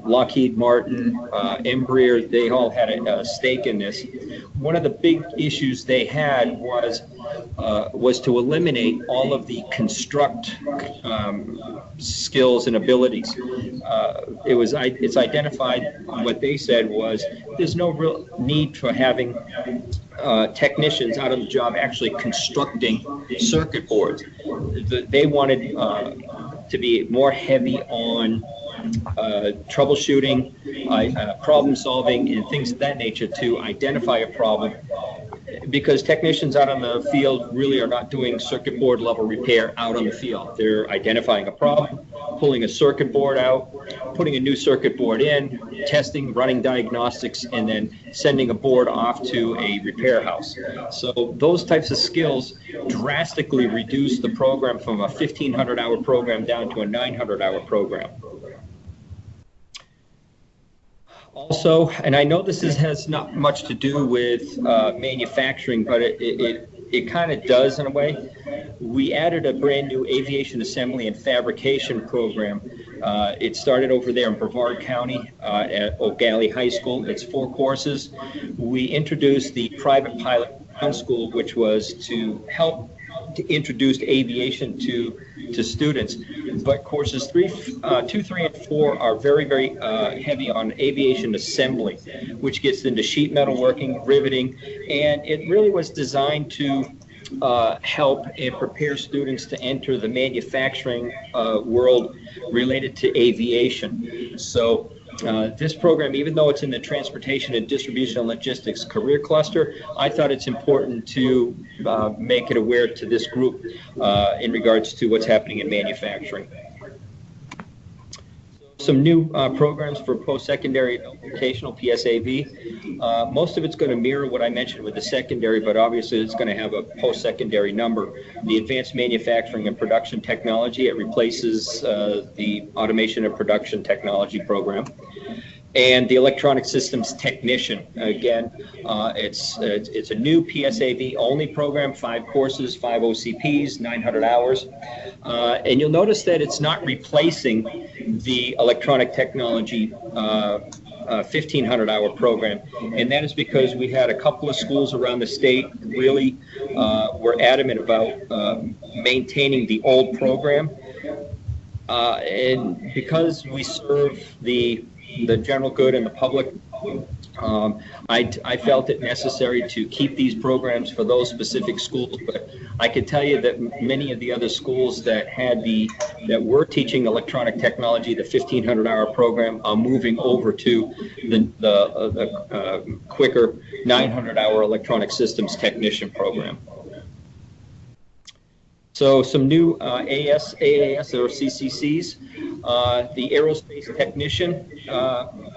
Lockheed Martin, Embraer, they all had a stake in this. One of the big issues they had was was to eliminate all of the construct skills and abilities. It's identified, what they said was, there's no real need for having technicians out on the job actually constructing circuit boards. They wanted to be more heavy on troubleshooting, problem solving, and things of that nature to identify a problem, because technicians out on the field really are not doing circuit board level repair out on the field. They're identifying a problem, pulling a circuit board out, putting a new circuit board in, testing, running diagnostics, and then sending a board off to a repair house. So those types of skills drastically reduce the program from a 1,500-hour program down to a 900-hour program. Also, and I know this has not much to do with manufacturing, but it kind of does in a way. We added a brand new aviation assembly and fabrication program. It started over there in Brevard County at O'Galley High School. It's 4 courses. We introduced the private pilot ground school, which was to help to introduce aviation to students. But courses 2, 3, and 4 are very, very heavy on aviation assembly, which gets into sheet metal working, riveting, and it really was designed to help and prepare students to enter the manufacturing world related to aviation. So this program, even though it's in the transportation and distribution and logistics career cluster, I thought it's important to make it aware to this group in regards to what's happening in manufacturing. Some new programs for post-secondary vocational PSAV. Most of it's going to mirror what I mentioned with the secondary, but obviously it's going to have a post-secondary number. The Advanced Manufacturing and Production Technology, it replaces the Automation and Production Technology program. And the Electronic Systems Technician, again, it's a new PSAV only program, 5 courses, 5 OCPs, 900 hours. And you'll notice that it's not replacing the electronic technology 1,500-hour program, and that is because we had a couple of schools around the state really were adamant about maintaining the old program. And because we serve the general good and the public, I felt it necessary to keep these programs for those specific schools. But I can tell you that many of the other schools that were teaching electronic technology, the 1,500-hour program, are moving over to the quicker 900-hour electronic systems technician program. So some new AAS or CCCs. The aerospace technician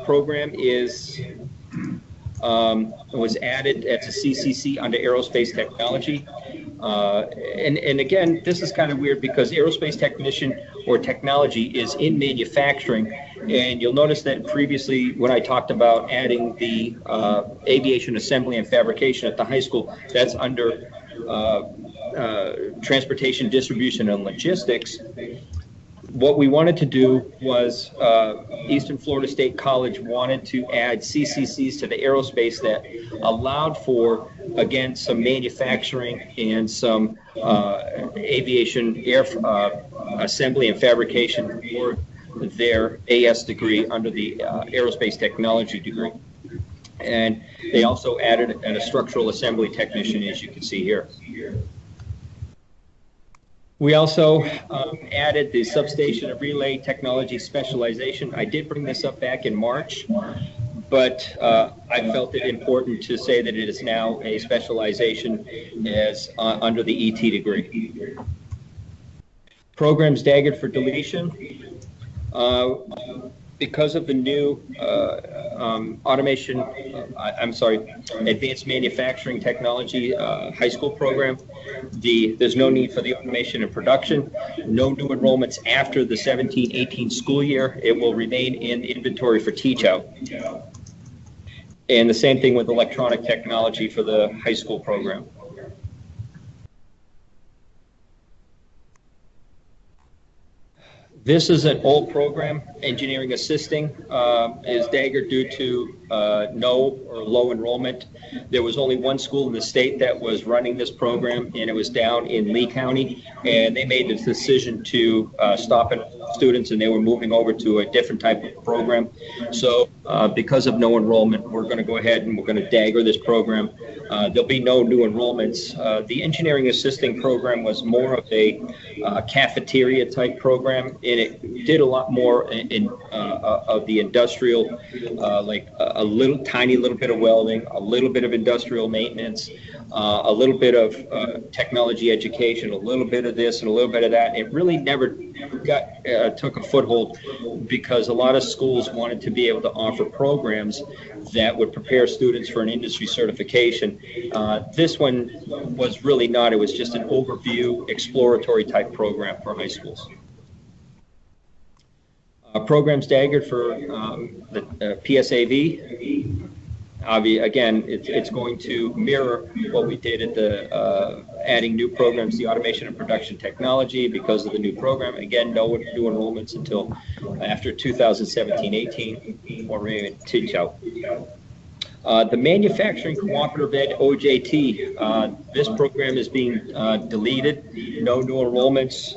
program was added as a CCC under aerospace technology. And again, this is kind of weird because aerospace technician or technology is in manufacturing. And you'll notice that previously when I talked about adding the aviation assembly and fabrication at the high school, that's under transportation, distribution, and logistics. What we wanted to do was Eastern Florida State College wanted to add CCCs to the aerospace that allowed for, again, some manufacturing and some aviation assembly and fabrication for their AS degree under the aerospace technology degree. And they also added a structural assembly technician, as you can see here. We also added the substation and relay technology specialization. I did bring this up back in March, but I felt it important to say that it is now a specialization as under the ET degree. Programs staggered for deletion. Because of the new advanced manufacturing technology high school program, there's no need for the automation and production. No new enrollments after the 17-18 school year. It will remain in inventory for teach out. And the same thing with electronic technology for the high school program. This is an old program. Engineering assisting is daggered due to no or low enrollment. There was only one school in the state that was running this program, and it was down in Lee County, and they made the decision to stop enrolling students, and they were moving over to a different type of program. So because of no enrollment, we're going to go ahead and we're going to dagger this program. There'll be no new enrollments. The engineering assisting program was more of a cafeteria type program, and it did a lot more of the industrial, like a little tiny little bit of welding, a little bit of industrial maintenance, a little bit of technology education, a little bit of this and a little bit of that. It really never took a foothold because a lot of schools wanted to be able to offer programs that would prepare students for an industry certification. This one was really not. It was just an overview, exploratory type program for high schools. Programs daggered for the PSAV. Again, it's going to mirror what we did at the adding new programs, the automation and production technology, because of the new program. Again, no new enrollments until after 2017-18, or maybe teach out. The Manufacturing Cooperative Ed OJT, this program is being deleted. No new enrollments.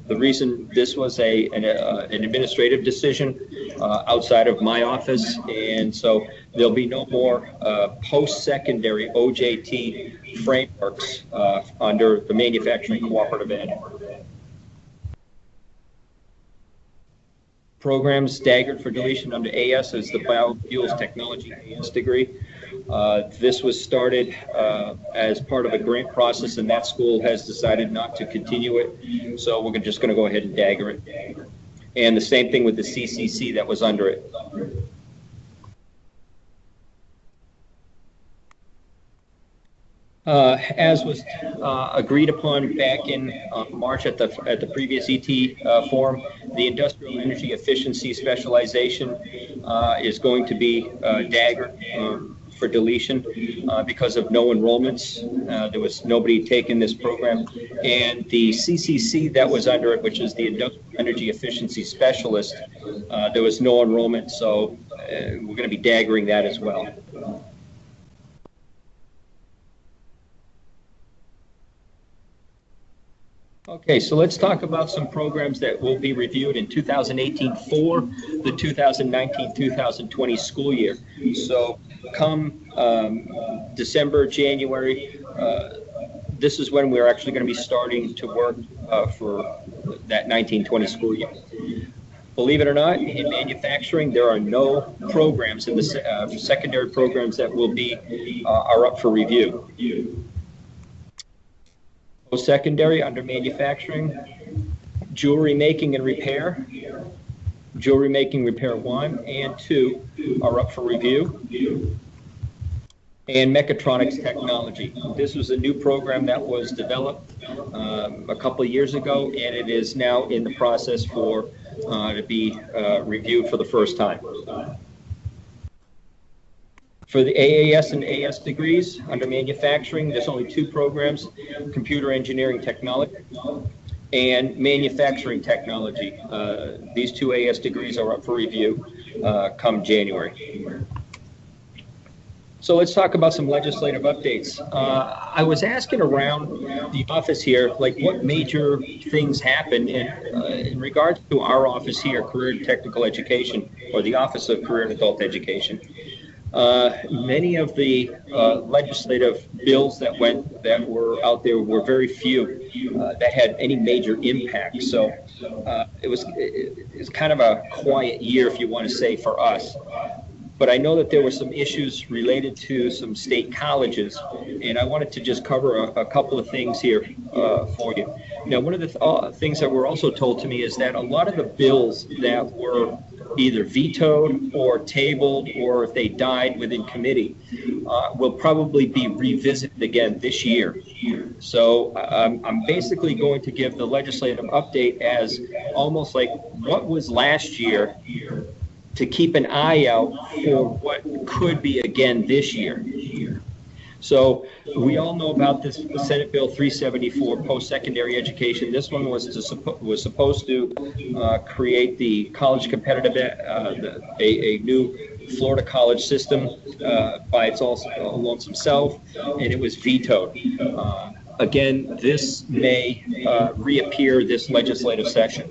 The reason this was an administrative decision outside of my office, and so there'll be no more post-secondary OJT frameworks under the Manufacturing Cooperative Ed. Programs staggered for deletion under AS is the Biofuels Technology AS degree. This was started as part of a grant process, and that school has decided not to continue it. So we're just going to go ahead and dagger it. And the same thing with the CCC that was under it. As was agreed upon back in March at the previous ET forum, the industrial energy efficiency specialization is going to be daggered for deletion because of no enrollments. There was nobody taking this program, and the CCC that was under it, which is the industrial energy efficiency specialist, there was no enrollment, so we're going to be daggering that as well. Okay, so let's talk about some programs that will be reviewed in 2018 for the 2019-2020 school year. So come December, January, this is when we're actually going to be starting to work for that 1920 school year. Believe it or not, in manufacturing, there are no programs in the secondary programs that will be are up for review. Post-secondary under manufacturing, jewelry making and repair. Jewelry making repair 1 and 2 are up for review. And mechatronics technology. This was a new program that was developed a couple of years ago, and it is now in the process for to be reviewed for the first time. For the AAS and AS degrees under manufacturing, there's only 2 programs, computer engineering technology and manufacturing technology. These 2 AS degrees are up for review come January. So let's talk about some legislative updates. I was asking around the office here, like what major things happened in regards to our office here, Career and Technical Education, or the Office of Career and Adult Education. Many of the legislative bills that were out there were very few that had any major impact. So it was kind of a quiet year, if you want to say, for us. But I know that there were some issues related to some state colleges, and I wanted to just cover a couple of things here for you. Now, one of the things that were also told to me is that a lot of the bills that were either vetoed or tabled, or if they died within committee, will probably be revisited again this year. So I'm basically going to give the legislative update as almost like what was last year, to keep an eye out for what could be again this year. So we all know about this Senate Bill 374, post-secondary education. This one was supposed to create the college competitive, a new Florida college system by its lonesome self, and it was vetoed. Again, this may reappear this legislative session.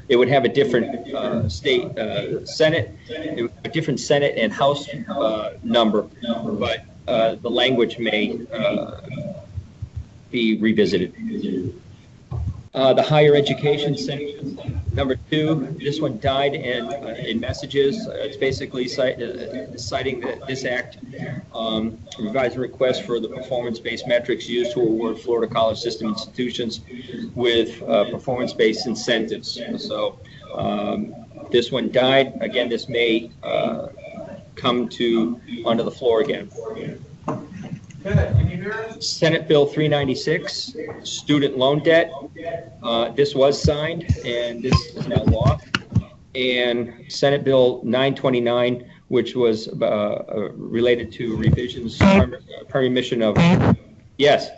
It would have a different state Senate, a different Senate and House number, but the language may be revisited. The higher education Senate, number 2, this one died in messages. It's basically citing that this act revised a request for the performance-based metrics used to award Florida college system institutions with performance-based incentives. So this one died. Again, this may come onto the floor again. Senate Bill 396, student loan debt. This was signed, and this is now law. And Senate Bill 929, which was related to revisions, primary mission of. Yes.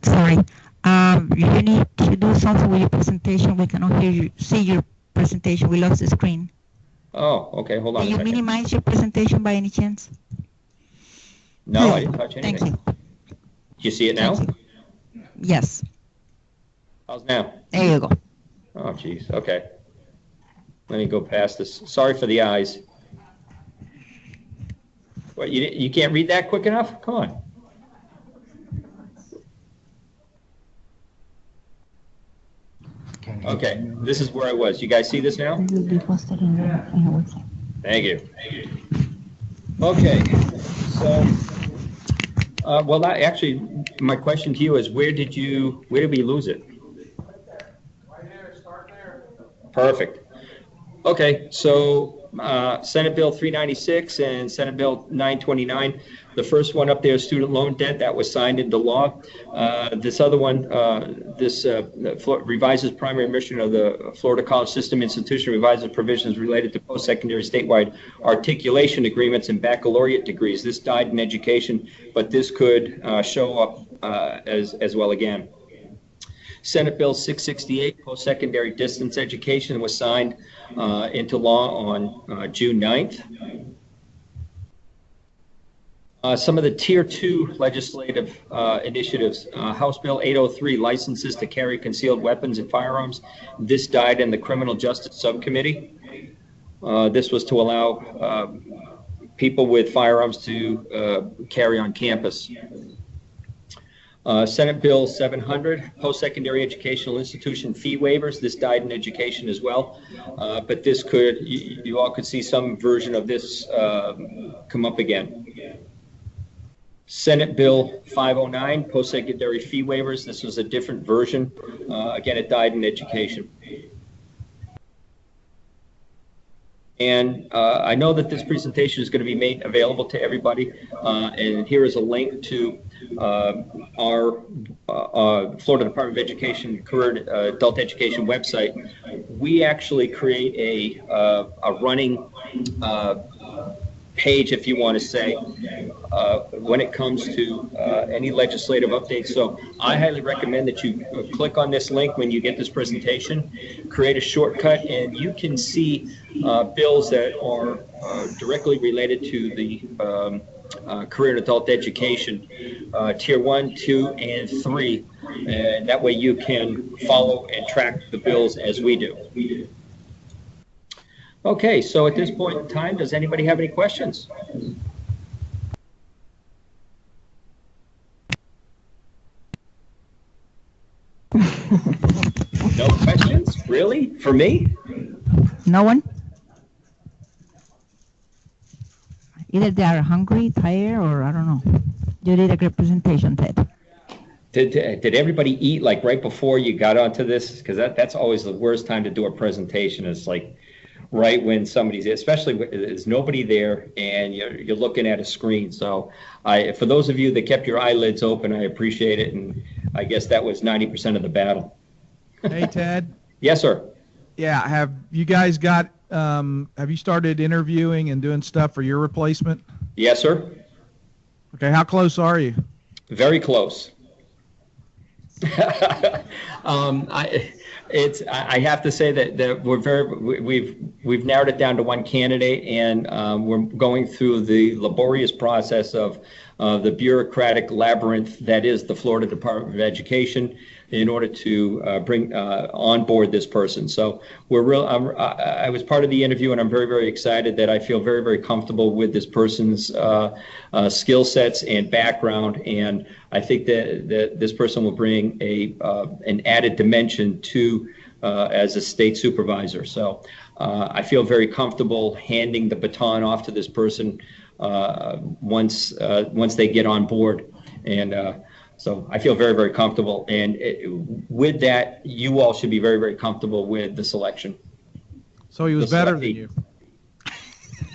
Sorry. You need to do something with your presentation. We cannot hear you. See your presentation. We lost the screen. Oh, okay. Hold on. Can you minimize your presentation by any chance? No, I didn't touch anything. Thank you. You see it now? Yes. How's now? There you go. Oh, geez. Okay. Let me go past this. Sorry for the eyes. What, you can't read that quick enough? Come on. Okay, this is where I was. You guys see this now? Thank you. Okay, so, well, actually, my question to you is, where did we lose it? Right there, start there. Perfect. Okay, so Senate Bill 396 and Senate Bill 929. The first one up there is student loan debt. That was signed into law. This other one, revises primary mission of the Florida College System Institution, revises provisions related to post-secondary statewide articulation agreements and baccalaureate degrees. This died in education, but this could show up as well again. Senate Bill 668, post-secondary distance education, was signed into law on June 9th. Some of the Tier 2 legislative initiatives, House Bill 803, licenses to carry concealed weapons and firearms. This died in the Criminal Justice Subcommittee. This was to allow people with firearms to carry on campus. Senate Bill 700, post-secondary educational institution fee waivers. This died in education as well, but this could, you all could see some version of this come up again. Senate Bill 509, post-secondary fee waivers. This was a different version. Again, it died in education. And I know that this presentation is going to be made available to everybody. And here is a link to our Florida Department of Education Career Adult Education website. We actually create a running page, if you want to say, when it comes to any legislative updates. So I highly recommend that you click on this link when you get this presentation, create a shortcut, and you can see bills that are directly related to the career and adult education, Tier 1, 2, and 3. And that way you can follow and track the bills as we do. Okay, so at this point in time, does anybody have any questions? No questions? Really? For me? No one? Either they are hungry, tired, or I don't know. You did a great presentation, Ted. Did everybody eat like right before you got onto this? Because that's always the worst time to do a presentation. It's like right when somebody's, especially when there's nobody there and you're looking at a screen. So for those of you that kept your eyelids open, I appreciate it. And I guess that was 90% of the battle. Hey, Ted. Yes, sir. Yeah, have you guys got, have you started interviewing and doing stuff for your replacement? Yes, sir. Okay, how close are you? Very close. I have to say that we've narrowed it down to one candidate, and we're going through the laborious process of the bureaucratic labyrinth that is the Florida Department of Education in order to bring on board this person. So I was part of the interview, and I'm very, very excited that I feel very, very comfortable with this person's skill sets and background, and I think that this person will bring an added dimension to as a state supervisor. So I feel very comfortable handing the baton off to this person once they get on board, and so I feel very, very comfortable. And with that, you all should be very, very comfortable with the selection. So he was better than you.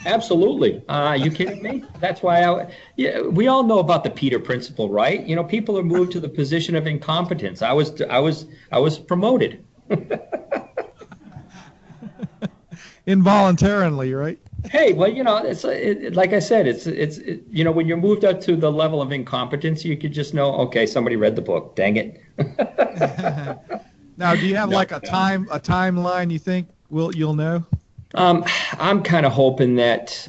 Absolutely. You kidding me? That's why we all know about the Peter principle, right? You know, people are moved to the position of incompetence. I was promoted. Involuntarily, right? Hey, well, you know, like I said, it's you know, when you're moved up to the level of incompetence, you could just know, okay, somebody read the book. Dang it. Now, do you have like a timeline you think you'll know? I'm kind of hoping that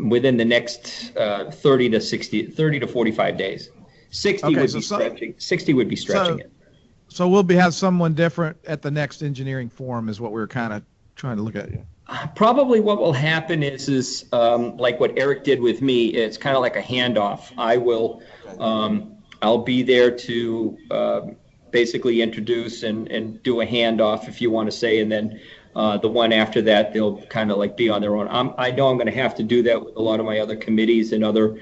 within the next 30 to 45 days. 60 would be stretching. 60 would be stretching it. So we'll have someone different at the next engineering forum is what we're kind of trying to look at. Probably what will happen is like what Eric did with me. It's kind of like a handoff. I'll be there to basically introduce and do a handoff, if you want to say, and then the one after that, they'll kind of like be on their own. I know I'm going to have to do that with a lot of my other committees and other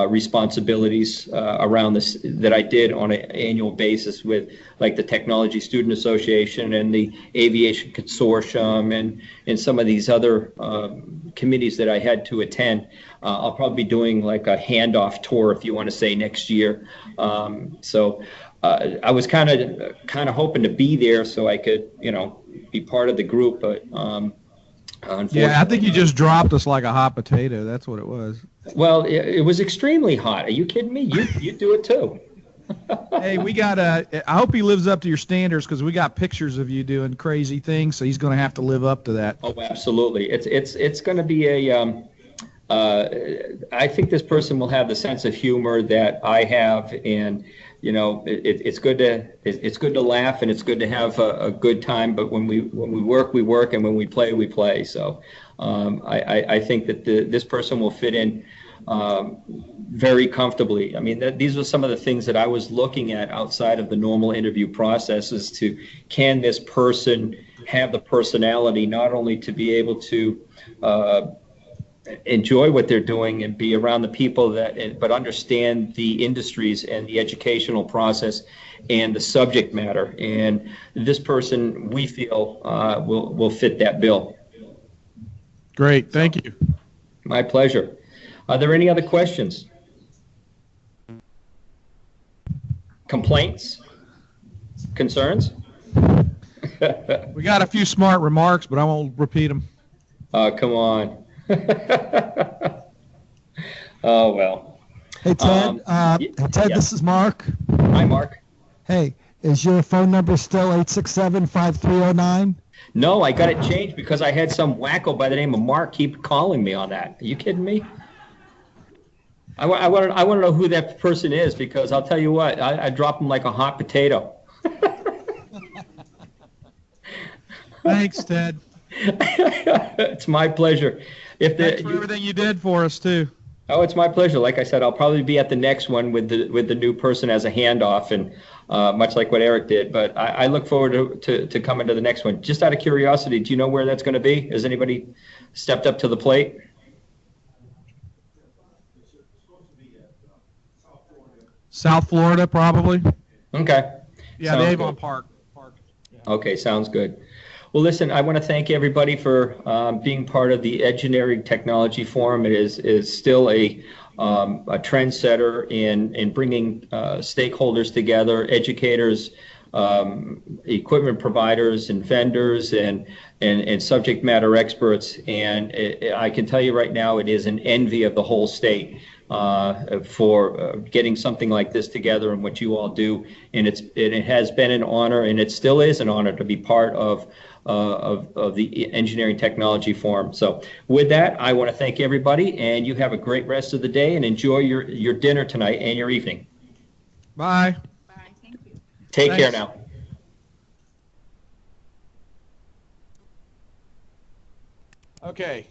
responsibilities around this that I did on an annual basis with like the Technology Student Association and the Aviation Consortium and some of these other committees that I had to attend. I'll probably be doing like a handoff tour, if you want to say, next year. So I was kind of hoping to be there so I could, you know, be part of the group, but unfortunately. Yeah, I think you just dropped us like a hot potato. That's what it was. Well, it was extremely hot. Are you kidding me? You do it too. Hey, I hope he lives up to your standards, because we got pictures of you doing crazy things, so he's going to have to live up to that. Oh, absolutely. It's going to be I think this person will have the sense of humor that I have, and you know, it's good to laugh, and it's good to have a good time. But when we work, we work, and when we play, we play. So I think that this person will fit in very comfortably. I mean, these are some of the things that I was looking at outside of the normal interview processes. Can this person have the personality not only to be able to enjoy what they're doing and be around the people but understand the industries and the educational process and the subject matter. And this person, we feel, will fit that bill. Great, thank you. My pleasure. Are there any other questions? Complaints? Concerns? We got a few smart remarks, but I won't repeat them. Come on. Oh, well. Hey, Ted. Ted, yeah. This is Mark. Hi, Mark. Hey, is your phone number still 867-5309? No, I got it changed because I had some wacko by the name of Mark keep calling me on that. Are you kidding me? I want to know who that person is, because I'll tell you what, I drop him like a hot potato. Thanks, Ted. It's my pleasure. Thanks for everything you did for us, too. Oh, it's my pleasure. Like I said, I'll probably be at the next one with the new person as a handoff, and much like what Eric did. But I look forward to coming to the next one. Just out of curiosity, do you know where that's going to be? Has anybody stepped up to the plate? South Florida, probably. Okay. Yeah, Sounds the Avon good. Park. Yeah. Okay, sounds good. Well, listen, I want to thank everybody for being part of the Engineering Technology Forum. It is still a trendsetter in bringing stakeholders together, educators, equipment providers and vendors and subject matter experts. And I can tell you right now, it is an envy of the whole state for getting something like this together and what you all do. And it has been an honor, and it still is an honor to be part of the Engineering Technology Forum. So with that, I want to thank everybody, and you have a great rest of the day, and enjoy your dinner tonight and your evening. Bye. Take Thanks. care now. Okay.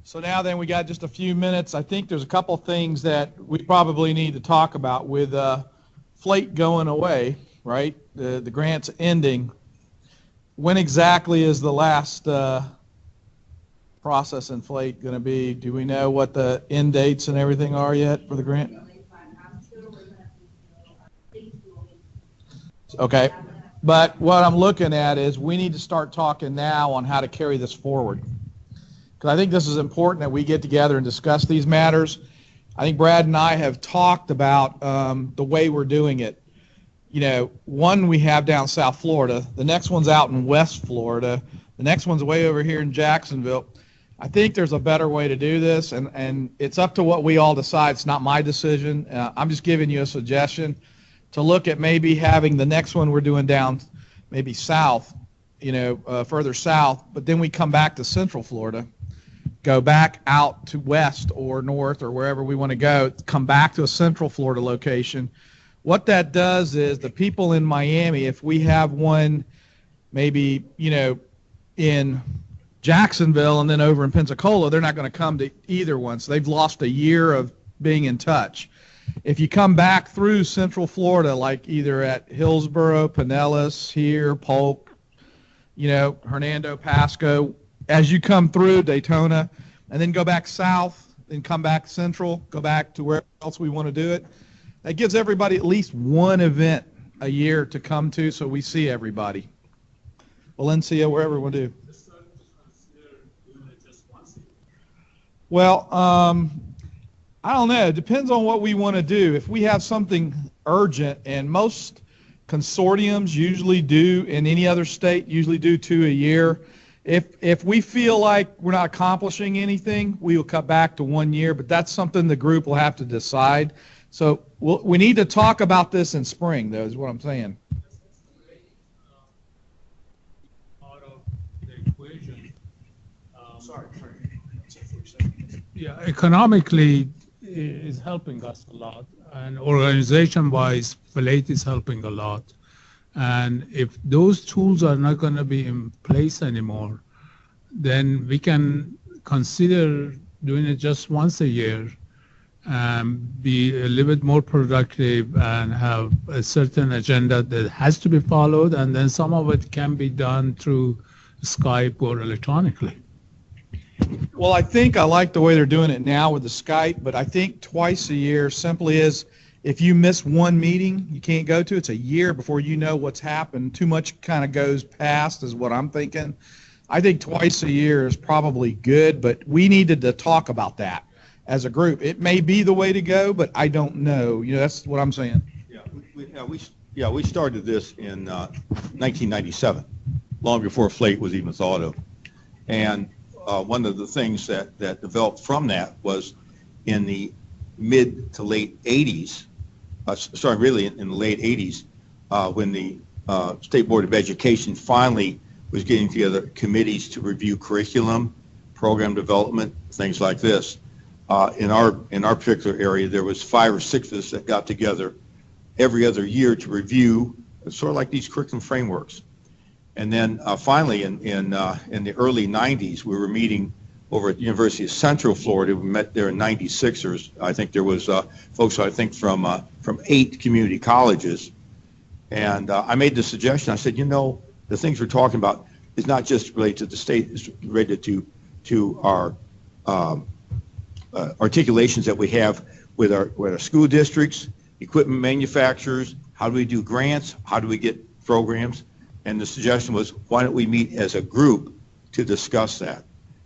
So now then we got just a few minutes. I think there's a couple things that we probably need to talk about with FLATE going away, right? The grant's ending. When exactly is the last process in FLATE going to be? Do we know what the end dates and everything are yet for the grant? Okay. But what I'm looking at is we need to start talking now on how to carry this forward. Because I think this is important that we get together and discuss these matters. I think Brad and I have talked about the way we're doing it. You know, one we have down South Florida. The next one's out in West Florida. The next one's way over here in Jacksonville. I think there's a better way to do this, and it's up to what we all decide. It's not my decision. I'm just giving you a suggestion to look at maybe having the next one we're doing down maybe south, you know, further south, but then we come back to Central Florida, go back out to west or north or wherever we want to go, come back to a Central Florida location. What that does is the people in Miami, if we have one maybe, you know, in Jacksonville and then over in Pensacola, they're not going to come to either one. So they've lost a year of being in touch. If you come back through Central Florida, like either at Hillsborough, Pinellas, here, Polk, you know, Hernando, Pasco, as you come through Daytona, and then go back south, then come back central, go back to where else we want to do it, that gives everybody at least one event a year to come to so we see everybody. Valencia, wherever we do. Well, I don't know. It depends on what we want to do. If we have something urgent, and most consortiums usually do, in any other state, usually do 2 a year. If we feel like we're not accomplishing anything, we will cut back to 1 year, but that's something the group will have to decide. So we need to talk about this in spring, though, is what I'm saying. Part of the equation. Sorry. Yeah, economically is helping us a lot, and organization-wise, FLATE is helping a lot. And if those tools are not going to be in place anymore, then we can consider doing it just once a year, be a little bit more productive and have a certain agenda that has to be followed, and then some of it can be done through Skype or electronically. Well, I think I like the way they're doing it now with the Skype, but I think twice a year simply is, if you miss one meeting you can't go to, it's a year before you know what's happened. Too much kind of goes past is what I'm thinking. I think twice a year is probably good, but we needed to talk about that as a group. It may be the way to go, but I don't know. You know, that's what I'm saying. Yeah, we started this in 1997, long before FLATE was even thought of. And one of the things that developed from that was in the mid to late 80s, really in the late 80s, when the State Board of Education finally was getting together committees to review curriculum, program development, things like this. In our particular area, there was 5 or 6 of us that got together every other year to review, sort of like these curriculum frameworks. And then finally, in the early 90s, we were meeting over at the University of Central Florida. We met there in '96. I think there was folks, I think, from 8 community colleges. And I made the suggestion. I said, you know, the things we're talking about is not just related to the state, it's related to our articulations that we have with our school districts, equipment manufacturers. How do we do grants? How do we get programs? And the suggestion was, why don't we meet as a group to discuss that?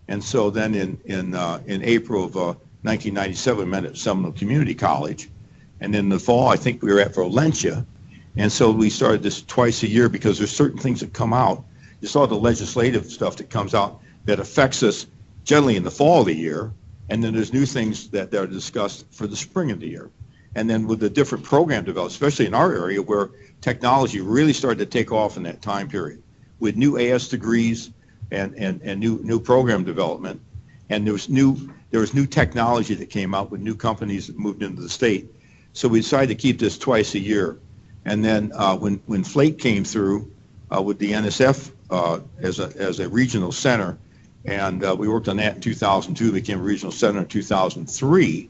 And so then in April of 1997, we met at Seminole Community College. And in the fall, I think we were at Valencia. And so we started this twice a year because there's certain things that come out. You saw the legislative stuff that comes out that affects us generally in the fall of the year, and then there's new things that are discussed for the spring of the year. And then with the different program development, especially in our area where technology really started to take off in that time period, with new AS degrees and new program development, and there was new technology that came out with new companies that moved into the state. So we decided to keep this twice a year. And then when FLATE came through with the NSF as a regional center, and we worked on that in 2002, became a regional center in 2003,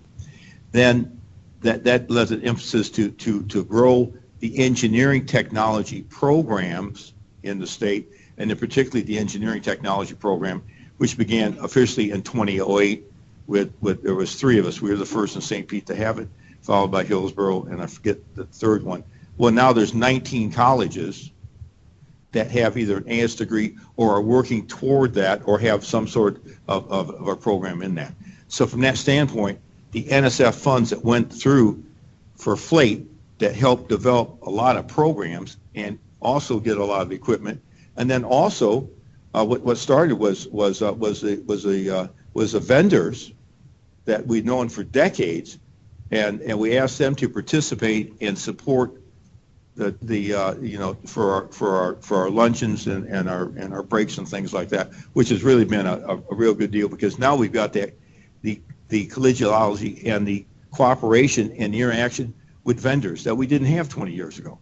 then that led an emphasis to grow the engineering technology programs in the state, and then particularly the engineering technology program, which began officially in 2008 with there was 3 of us. We were the first in St. Pete to have it, followed by Hillsborough, and I forget the third one. Well, now there's 19 colleges that have either an AS degree or are working toward that or have some sort of a program in that. So from that standpoint, the NSF funds that went through for FLATE that helped develop a lot of programs and also get a lot of equipment, and then also what started was the vendors that we'd known for decades, and we asked them to participate and support for our luncheons and our breaks and things like that, which has really been a real good deal, because now we've got the collegiality and the cooperation and the interaction with vendors that we didn't have 20 years ago.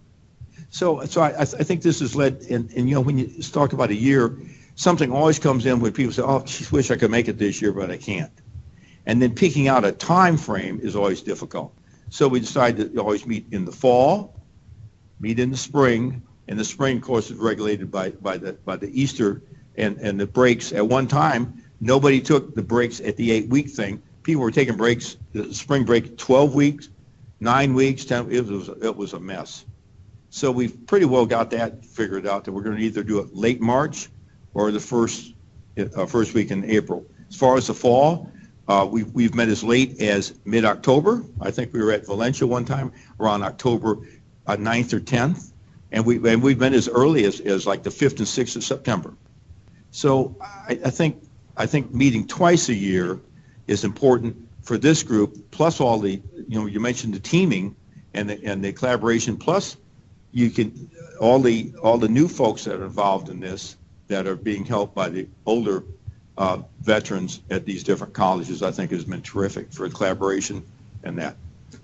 So I think this has led, and when you talk about a year, something always comes in when people say, oh, geez, wish I could make it this year, but I can't. And then picking out a time frame is always difficult. So we decided to always meet in the fall, meet in the spring. And the spring, of course, is regulated by the Easter and the breaks. At one time, nobody took the breaks at the 8-week thing. People were taking breaks, the spring break, 12 weeks, 9 weeks, 10. It was a mess. So we've pretty well got that figured out, that we're going to either do it late March or the first week in April. As far as the fall, we've met as late as mid-October. I think we were at Valencia one time around October 9th or 10th, and we've been as early as like the 5th and 6th of September. So I think meeting twice a year is important for this group, plus all the, you mentioned the teaming and the collaboration, plus you can all the new folks that are involved in this that are being helped by the older veterans at these different colleges, I think has been terrific for collaboration and that.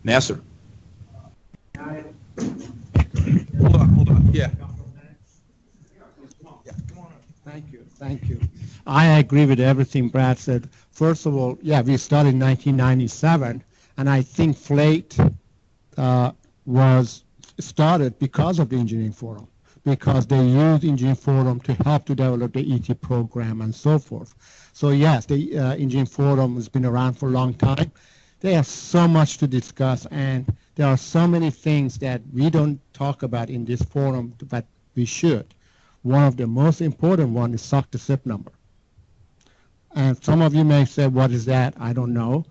Nasser. Hold on. Yeah. Thank you. I agree with everything Brad said. First of all, yeah, we started in 1997, and I think FLATE was started because of the Engineering Forum, because they used Engineering Forum to help to develop the ET program and so forth. So yes, the Engineering Forum has been around for a long time. They have so much to discuss, and there are so many things that we don't talk about in this forum, but we should. One of the most important one is SOC to SIP number. And some of you may say, what is that? I don't know.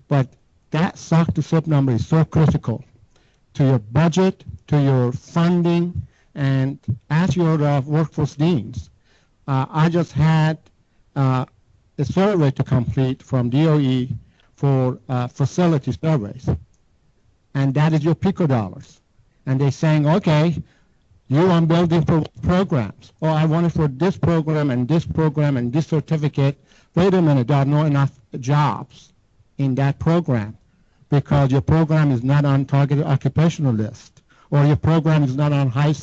But that SOC to SIP number is so critical to your budget, to your funding, and as your workforce needs. I just had a survey to complete from DOE for facility surveys. And that is your PICO dollars. And they're saying, okay, you want building programs. Oh, I want it for this program and this program and this certificate. Wait a minute, there are not enough jobs in that program because your program is not on targeted occupational list, or your program is not on high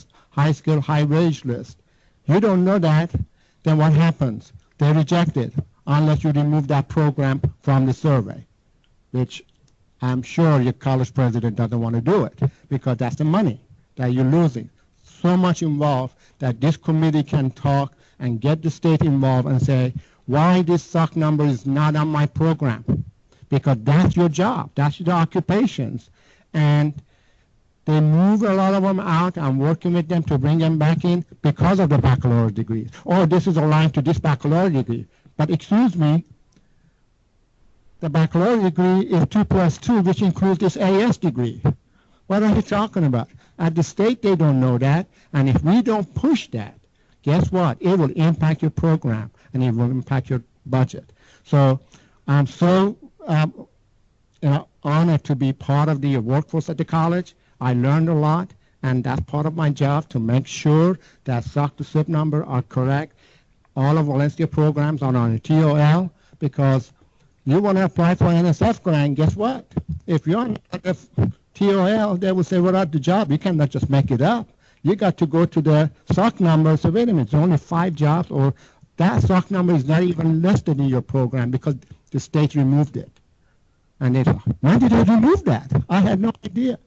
skill, high wage list. You don't know that, then what happens? They reject it unless you remove that program from the survey, which I'm sure your college president doesn't want to do it because that's the money that you're losing. So much involved that this committee can talk and get the state involved and say, why this SOC number is not on my program? Because that's your job, that's your occupations. And they move a lot of them out. I'm working with them to bring them back in because of the baccalaureate degrees. Oh, this is aligned to this baccalaureate degree. But excuse me, the baccalaureate degree is 2+2, which includes this AS degree. What are you talking about? At the state, they don't know that. And if we don't push that, guess what? It will impact your program and it will impact your budget. So I'm so honored to be part of the workforce at the college. I learned a lot, and that's part of my job to make sure that SOC to SIP number are correct. All of Valencia programs are on a TOL, because you want to apply for NSF grant, guess what? If you're on a TOL, they will say, without the job, you cannot just make it up. You got to go to the SOC number. So wait a minute, there's only 5 jobs, or that SOC number is not even listed in your program because the state removed it. And they thought, when did they remove that? I had no idea.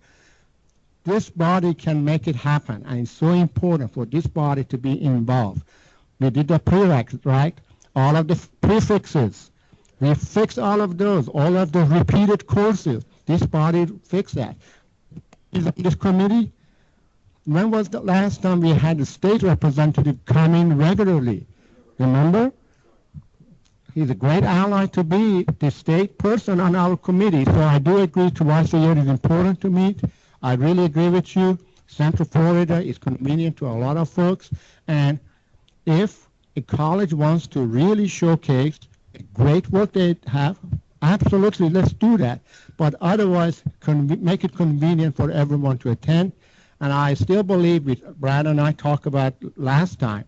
This body can make it happen, and it's so important for this body to be involved. We did the prereqs, right? All of the prefixes. We fixed all of those, all of the repeated courses. This body fixed that. Is on this committee? When was the last time we had a state representative come in regularly? Remember? He's a great ally to be the state person on our committee. So I do agree twice a year is important to meet. I really agree with you. Central Florida is convenient to a lot of folks. And if a college wants to really showcase great work they have, absolutely, let's do that. But otherwise, make it convenient for everyone to attend. And I still believe, with Brad and I talked about last time,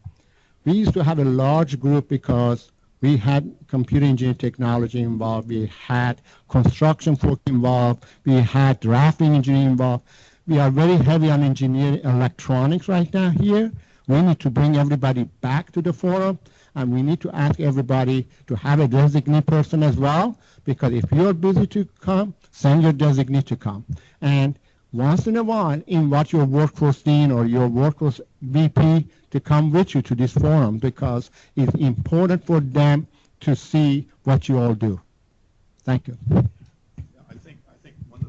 we used to have a large group because we had computer engineering technology involved, we had construction folk involved, we had drafting engineering involved. We are very heavy on engineering electronics right now here. We need to bring everybody back to the forum, and we need to ask everybody to have a designee person as well, because if you're busy to come, send your designee to come. And once in a while, invite your workforce dean or your workforce VP to come with you to this forum, because it's important for them to see what you all do. Thank you. I think one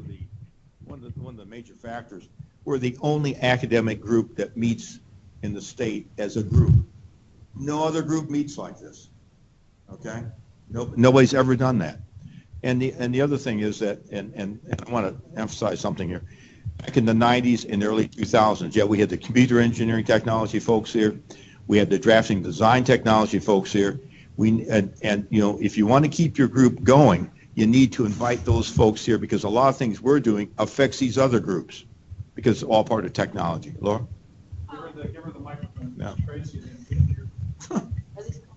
of the major factors, we're the only academic group that meets in the state as a group. No other group meets like this. Okay? Nobody's ever done that. And the other thing is that, and I want to emphasize something here. Back in the 90s and early 2000s, yeah, we had the computer engineering technology folks here. We had the drafting design technology folks here. And you know, if you want to keep your group going, you need to invite those folks here, because a lot of things we're doing affects these other groups, because it's all part of technology. Laura? Give her the microphone. No. Tracy didn't get here.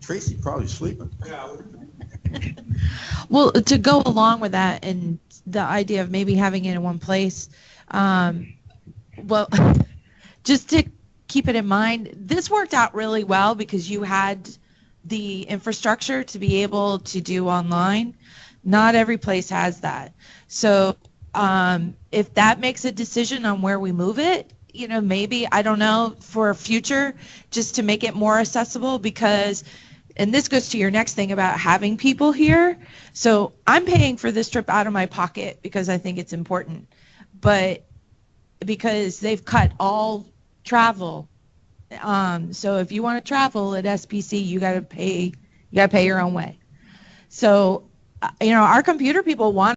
Tracy's probably sleeping. Yeah. Well, to go along with that and the idea of maybe having it in one place, well, just to keep it in mind, this worked out really well because you had the infrastructure to be able to do online. Not every place has that. So if that makes a decision on where we move it, you know, maybe, I don't know, for future, just to make it more accessible, because, and this goes to your next thing about having people here. So I'm paying for this trip out of my pocket because I think it's important, but because they've cut all travel. So if you want to travel at SPC, you got to pay your own way. So, you know, our computer people want